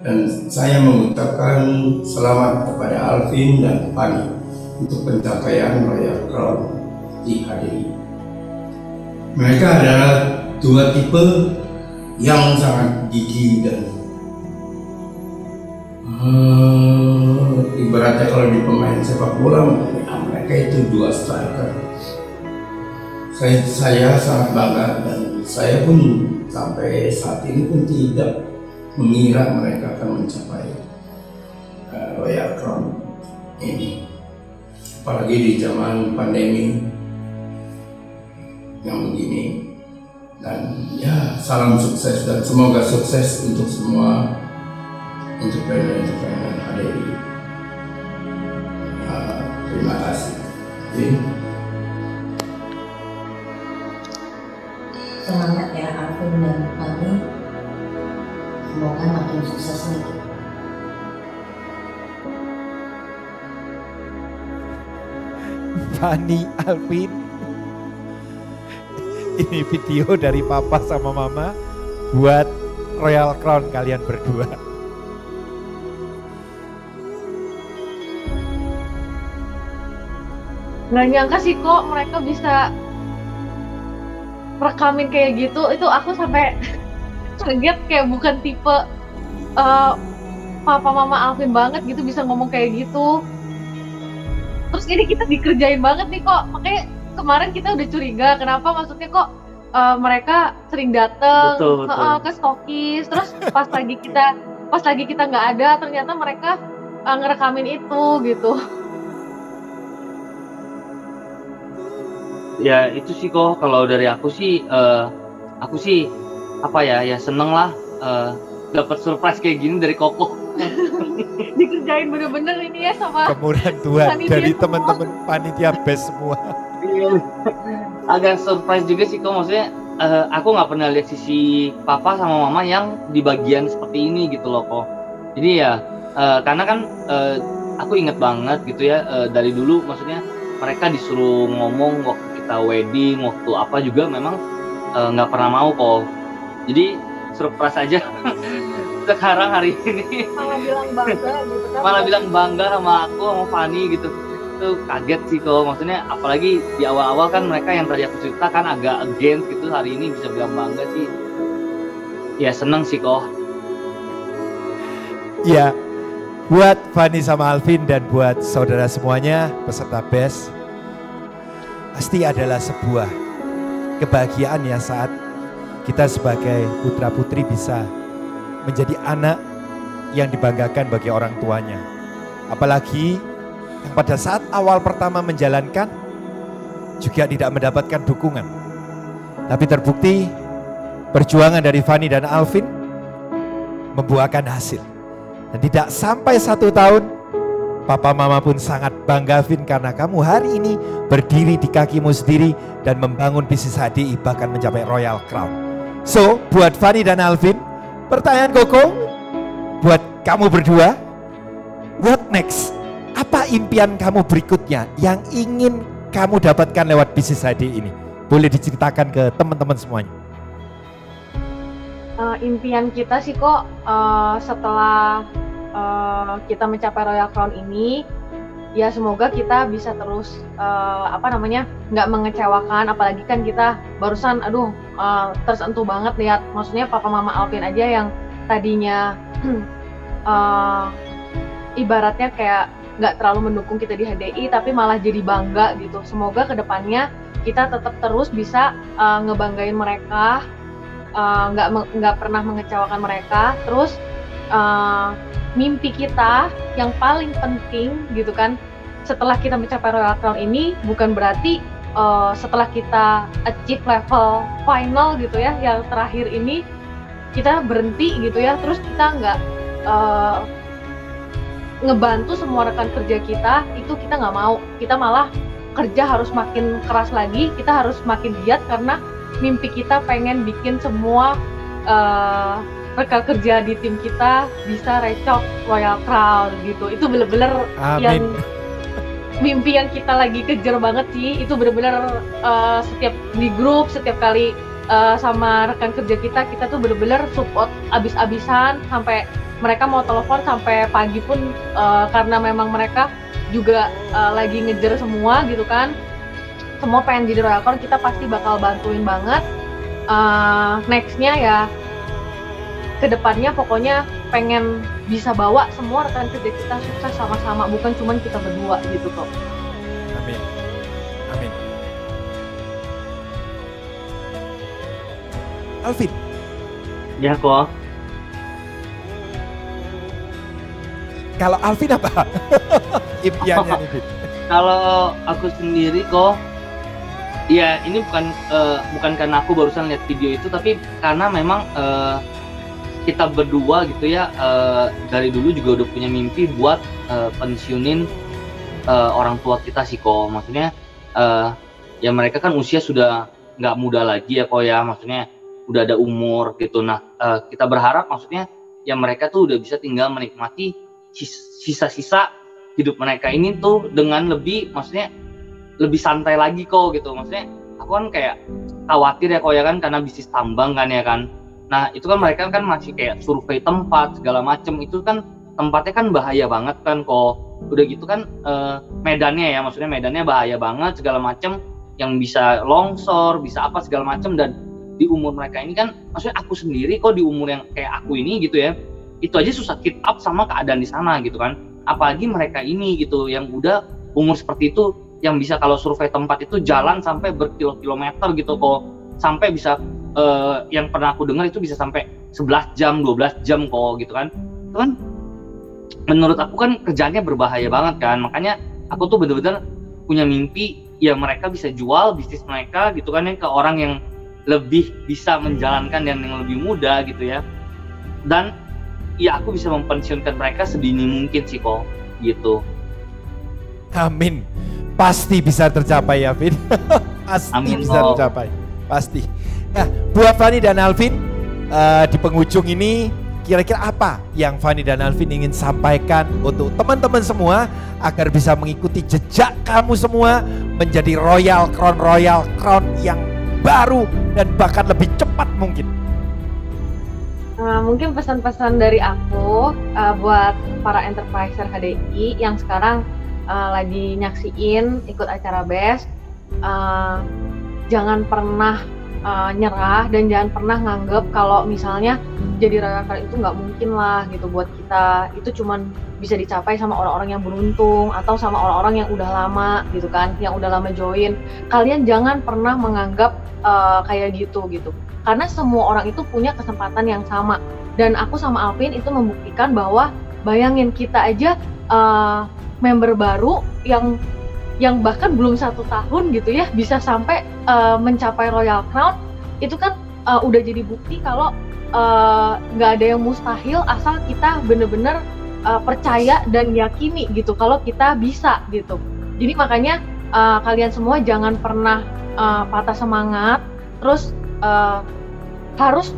S10: dan saya mengucapkan selamat kepada Alvin dan Fanny untuk pencapaian Royal Crown di HDI. Mereka adalah dua tipe yang sangat gigih dan ibaratnya kalau di pemain sepak bola mereka itu dua striker. Saya sangat bangga dan saya pun sampai saat ini pun tidak mengira mereka akan mencapai Royal Crown ini, apalagi di zaman pandemi yang begini. Dan ya, salam sukses dan semoga sukses untuk semua entrepreneur HDI. Terima kasih.
S11: Semangat ya Alvin dan Fanny, semoga makin sukses lagi.
S2: Fanny, Alvin, ini video dari papa sama mama buat Royal Crown kalian berdua.
S1: Nggak nyangka sih kok mereka bisa rekamin kayak gitu. Itu aku sampai kaget, kayak bukan tipe papa mama Alvin banget gitu bisa ngomong kayak gitu. Terus ini kita dikerjain banget nih kok, makanya kemarin kita udah curiga kenapa, maksudnya kok mereka sering dateng ke stokis, terus pas lagi kita nggak ada ternyata mereka ngerekamin itu gitu.
S3: Ya itu sih kok, kalau dari aku sih apa ya seneng lah dapat surprise kayak gini dari Koko.
S1: Dikerjain bener-bener ini ya sama
S2: kemurahan Tuhan dari teman-teman panitia best semua.
S3: Agak surprise juga sih kok, maksudnya aku nggak pernah lihat sisi papa sama mama yang di bagian seperti ini gitu loh kok. Jadi ya karena kan aku inget banget gitu ya dari dulu, maksudnya mereka disuruh ngomong waktu kita wedding, waktu apa juga memang nggak pernah mau kok. Jadi surprise aja. Sekarang hari ini
S1: malah bilang bangga gitu kan.
S3: Malah bilang bangga sama aku, sama Fanny gitu. Itu kaget sih kok, maksudnya apalagi di awal-awal kan mereka yang tadi aku cerita kan agak against gitu, hari ini bisa bilang bangga sih. Ya seneng sih kok.
S2: Ya, buat Fanny sama Alvin dan buat saudara semuanya peserta BEST, pasti adalah sebuah kebahagiaan ya saat kita sebagai putra putri bisa menjadi anak yang dibanggakan bagi orang tuanya. Apalagi yang pada saat awal pertama menjalankan juga tidak mendapatkan dukungan. Tapi terbukti perjuangan dari Fanny dan Alvin membuahkan hasil. Dan tidak sampai 1 tahun, papa mama pun sangat bangga Vin karena kamu hari ini berdiri di kakimu sendiri dan membangun bisnis HDI bahkan mencapai Royal Crown. So, buat Fanny dan Alvin, pertanyaan Koko buat kamu berdua, what next? Apa impian kamu berikutnya yang ingin kamu dapatkan lewat bisnis HDI ini? Boleh diceritakan ke teman-teman semuanya.
S1: Impian kita sih kok setelah kita mencapai Royal Crown ini, ya semoga kita bisa terus nggak mengecewakan, apalagi kan kita barusan tersentuh banget lihat, maksudnya papa mama Alvin aja yang tadinya ibaratnya kayak nggak terlalu mendukung kita di HDI tapi malah jadi bangga gitu. Semoga kedepannya kita tetap terus bisa ngebanggain mereka, nggak pernah mengecewakan mereka. Terus mimpi kita yang paling penting gitu kan, setelah kita mencapai Royal Crown ini bukan berarti setelah kita achieve level final gitu ya, yang terakhir ini kita berhenti gitu ya, terus kita nggak ngebantu semua rekan kerja kita, itu kita nggak mau. Kita malah kerja harus makin keras lagi, kita harus makin giat karena mimpi kita pengen bikin semua rekan kerja di tim kita bisa recok Royal Crown gitu. Itu bener-bener yang mimpi yang kita lagi kejar banget sih. Itu bener-bener setiap di grup, setiap kali sama rekan kerja kita tuh bener-bener support abis-abisan, sampai mereka mau telepon sampai pagi pun karena memang mereka juga lagi ngejar semua gitu kan. Semua pengen jadi Royal Crown, kita pasti bakal bantuin banget. Nextnya ya kedepannya pokoknya pengen bisa bawa semua rekan kerja kita sukses sama-sama, bukan cuma kita berdua gitu kok.
S2: Amin. Amin. Alvin.
S3: Ya kok.
S2: Kalau Alvin apa? Impiannya nih, Vin.
S3: Kalau aku sendiri kok, ya ini bukan karena aku barusan lihat video itu, tapi karena memang kita berdua gitu ya, dari dulu juga udah punya mimpi buat pensiunin orang tua kita sih kok. Maksudnya ya mereka kan usia sudah nggak muda lagi ya kok ya, maksudnya udah ada umur gitu. Nah kita berharap maksudnya ya mereka tuh udah bisa tinggal menikmati sisa-sisa hidup mereka ini tuh dengan lebih, maksudnya lebih santai lagi kok gitu. Maksudnya aku kan kayak khawatir ya kok ya kan, karena bisnis tambang kan ya kan. Nah itu kan mereka kan masih kayak survei tempat segala macem, itu kan tempatnya kan bahaya banget kan kok. Udah gitu kan medannya ya, maksudnya medannya bahaya banget segala macem, yang bisa longsor, bisa apa segala macem. Dan di umur mereka ini kan, maksudnya aku sendiri kok di umur yang kayak aku ini gitu ya, itu aja susah keep up sama keadaan di sana gitu kan. Apalagi mereka ini gitu yang udah umur seperti itu, yang bisa kalau survei tempat itu jalan sampai berkilo-kilometer gitu kok, sampai bisa yang pernah aku dengar itu bisa sampai 11 jam, 12 jam kok gitu kan. Itu kan menurut aku kan kerjaannya berbahaya banget kan. Makanya aku tuh bener-bener punya mimpi ya mereka bisa jual bisnis mereka gitu kan ya, ke orang yang lebih bisa menjalankan dan yang lebih muda gitu ya. Dan ya aku bisa mempensiunkan mereka sedini mungkin sih kok gitu.
S2: Amin. Pasti bisa tercapai ya, Vin. Pasti
S3: Amin,
S2: bisa tercapai. Pasti. Nah, buat Fanny dan Alvin, di penghujung ini kira-kira apa yang Fanny dan Alvin ingin sampaikan untuk teman-teman semua agar bisa mengikuti jejak kamu semua menjadi Royal Crown yang baru dan bahkan lebih cepat mungkin?
S1: Mungkin pesan-pesan dari aku buat para enterpriser HDI yang sekarang lagi nyaksiin ikut acara BEST, jangan pernah nyerah dan jangan pernah nganggep kalau misalnya jadi Royal Crown itu nggak mungkin lah gitu buat kita. Itu cuman bisa dicapai sama orang-orang yang beruntung atau sama orang-orang yang udah lama gitu kan, yang udah lama join. Kalian jangan pernah menganggap kayak gitu. Karena semua orang itu punya kesempatan yang sama. Dan aku sama Alvin itu membuktikan bahwa bayangin kita aja member baru yang bahkan belum 1 tahun gitu ya bisa sampai mencapai Royal Crown. Itu kan udah jadi bukti kalau nggak ada yang mustahil asal kita bener-bener percaya dan yakini gitu kalau kita bisa gitu. Jadi makanya kalian semua jangan pernah patah semangat, terus harus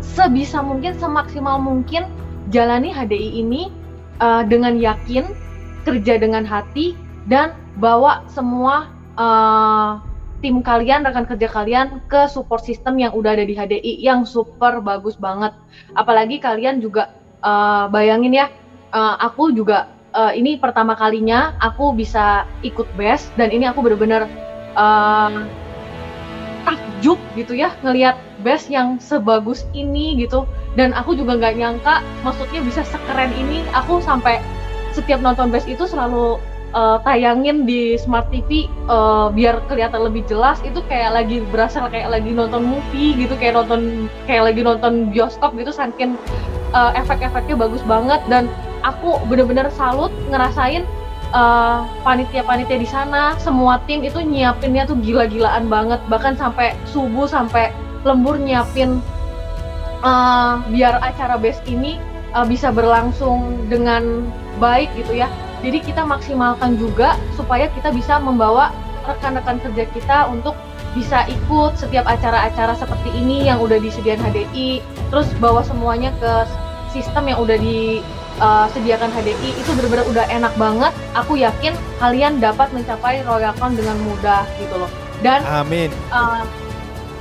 S1: sebisa mungkin, semaksimal mungkin jalani HDI ini dengan yakin, kerja dengan hati, dan bawa semua tim kalian, rekan kerja kalian ke support system yang udah ada di HDI yang super bagus banget. Apalagi kalian juga bayangin ya, aku juga ini pertama kalinya aku bisa ikut BEST, dan ini aku bener-bener takjub gitu ya ngelihat BEST yang sebagus ini gitu. Dan aku juga nggak nyangka maksudnya bisa sekeren ini. Aku sampai setiap nonton BEST itu selalu tayangin di Smart TV biar kelihatan lebih jelas. Itu kayak lagi berasa kayak lagi nonton movie gitu, kayak lagi nonton bioskop gitu, saking efek-efeknya bagus banget. Dan aku bener-bener salut ngerasain panitia-panitia di sana, semua tim itu nyiapinnya tuh gila-gilaan banget, bahkan sampai subuh, sampai lembur nyiapin biar acara BEST ini bisa berlangsung dengan baik gitu ya. Jadi kita maksimalkan juga supaya kita bisa membawa rekan-rekan kerja kita untuk bisa ikut setiap acara-acara seperti ini yang udah disediain HDI, terus bawa semuanya ke sistem yang udah sediakan HDI itu benar-benar udah enak banget. Aku yakin kalian dapat mencapai Royal Crown dengan mudah gitu loh. Dan
S2: amin.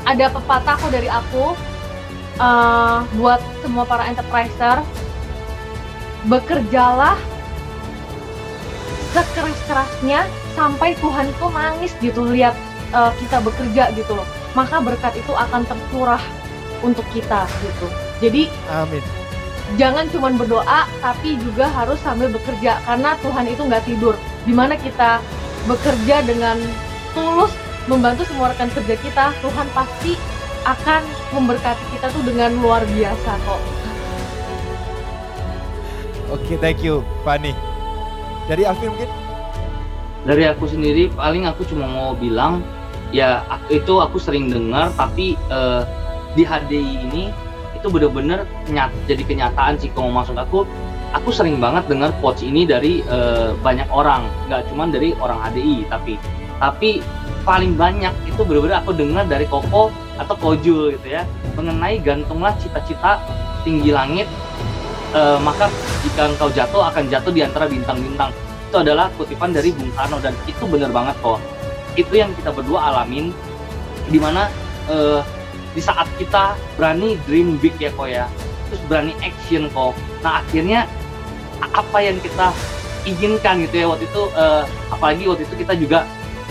S1: Ada pepatah dari aku buat semua para enterpriser, bekerjalah sekeras-kerasnya sampai Tuhan itu nangis gitu lihat kita bekerja gitu loh. Maka berkat itu akan tercurah untuk kita gitu. Jadi
S2: amin.
S1: Jangan cuma berdoa, tapi juga harus sambil bekerja, karena Tuhan itu nggak tidur. Dimana kita bekerja dengan tulus, membantu semua rekan kerja kita, Tuhan pasti akan memberkati kita tuh dengan luar biasa kok.
S2: Oke, thank you, Fani. Dari Alvin mungkin?
S3: Dari aku sendiri, paling aku cuma mau bilang, ya itu aku sering dengar, tapi di HDI ini, itu bener-bener jadi kenyataan sih. Kalau maksud aku sering banget dengar quotes ini dari banyak orang, nggak cuma dari orang HDI, tapi paling banyak itu bener-bener aku dengar dari Koko atau Kojul gitu ya, mengenai gantunglah cita-cita tinggi langit, maka jika engkau jatuh akan jatuh di antara bintang-bintang. Itu adalah kutipan dari Bung Karno dan itu bener banget kok. Itu yang kita berdua alamin, dimana di saat kita berani dream big ya kok ya, terus berani action kok. Nah akhirnya apa yang kita inginkan gitu ya waktu itu, apalagi waktu itu kita juga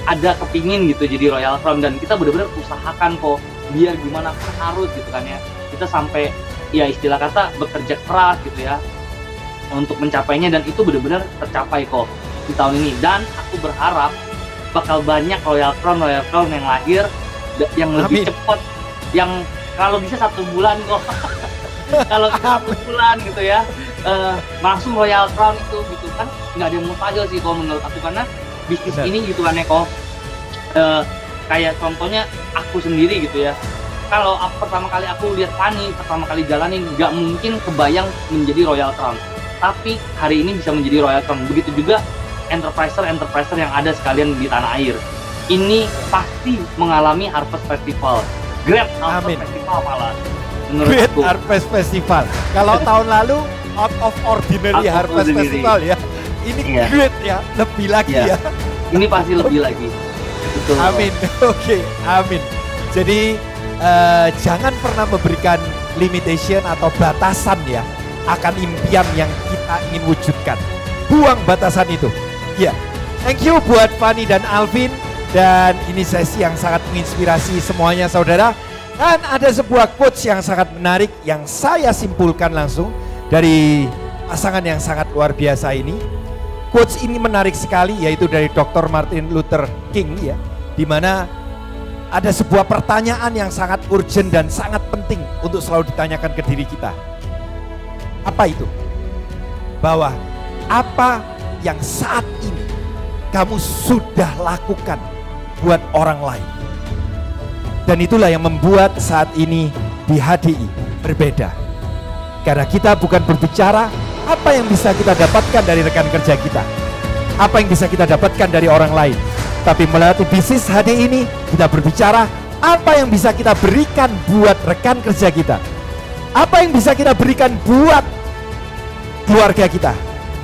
S3: ada kepingin gitu jadi Royal Crown dan kita benar-benar usahakan kok biar gimana pun harus gitu kan ya. Kita sampai ya istilah kata bekerja keras gitu ya untuk mencapainya dan itu benar-benar tercapai kok di tahun ini. Dan aku berharap bakal banyak Royal Crown yang lahir yang lebih cepat, yang kalau bisa 1 bulan kok. Kalau 1 bulan gitu ya, langsung Royal Crown itu gitu kan nggak ada yang mustahil sih kalau menurut aku, karena bisnis ini gitu kan ya kok. Kayak contohnya aku sendiri gitu ya, kalau pertama kali aku lihat Fani, pertama kali jalanin nggak mungkin kebayang menjadi Royal Crown, tapi hari ini bisa menjadi Royal Crown. Begitu juga enterpriser yang ada sekalian di tanah air ini pasti mengalami Harvest Festival, Great Harvest Festival malah.
S2: Great Harvest Festival. Kalau tahun lalu Out of Ordinary Harvest Festival ya, ini great ya, lebih lagi ya.
S3: Ini pasti lebih lagi. Betul.
S2: Amin. Oke, amin. Jadi jangan pernah memberikan limitation atau batasan ya akan impian yang kita ingin wujudkan. Buang batasan itu. Ya. Thank you buat Fani dan Alvin. Dan ini sesi yang sangat menginspirasi semuanya saudara. Dan ada sebuah quotes yang sangat menarik yang saya simpulkan langsung dari pasangan yang sangat luar biasa ini. Quotes ini menarik sekali, yaitu dari Dr. Martin Luther King ya, di mana ada sebuah pertanyaan yang sangat urgent dan sangat penting untuk selalu ditanyakan ke diri kita. Apa itu? Bahwa apa yang saat ini kamu sudah lakukan buat orang lain? Dan itulah yang membuat saat ini di HDI berbeda. Karena kita bukan berbicara apa yang bisa kita dapatkan dari rekan kerja kita, apa yang bisa kita dapatkan dari orang lain, tapi melalui bisnis HDI ini kita berbicara apa yang bisa kita berikan buat rekan kerja kita, apa yang bisa kita berikan buat keluarga kita,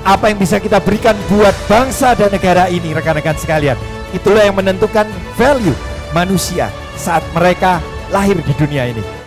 S2: apa yang bisa kita berikan buat bangsa dan negara ini. Rekan-rekan sekalian, itulah yang menentukan value manusia saat mereka lahir di dunia ini.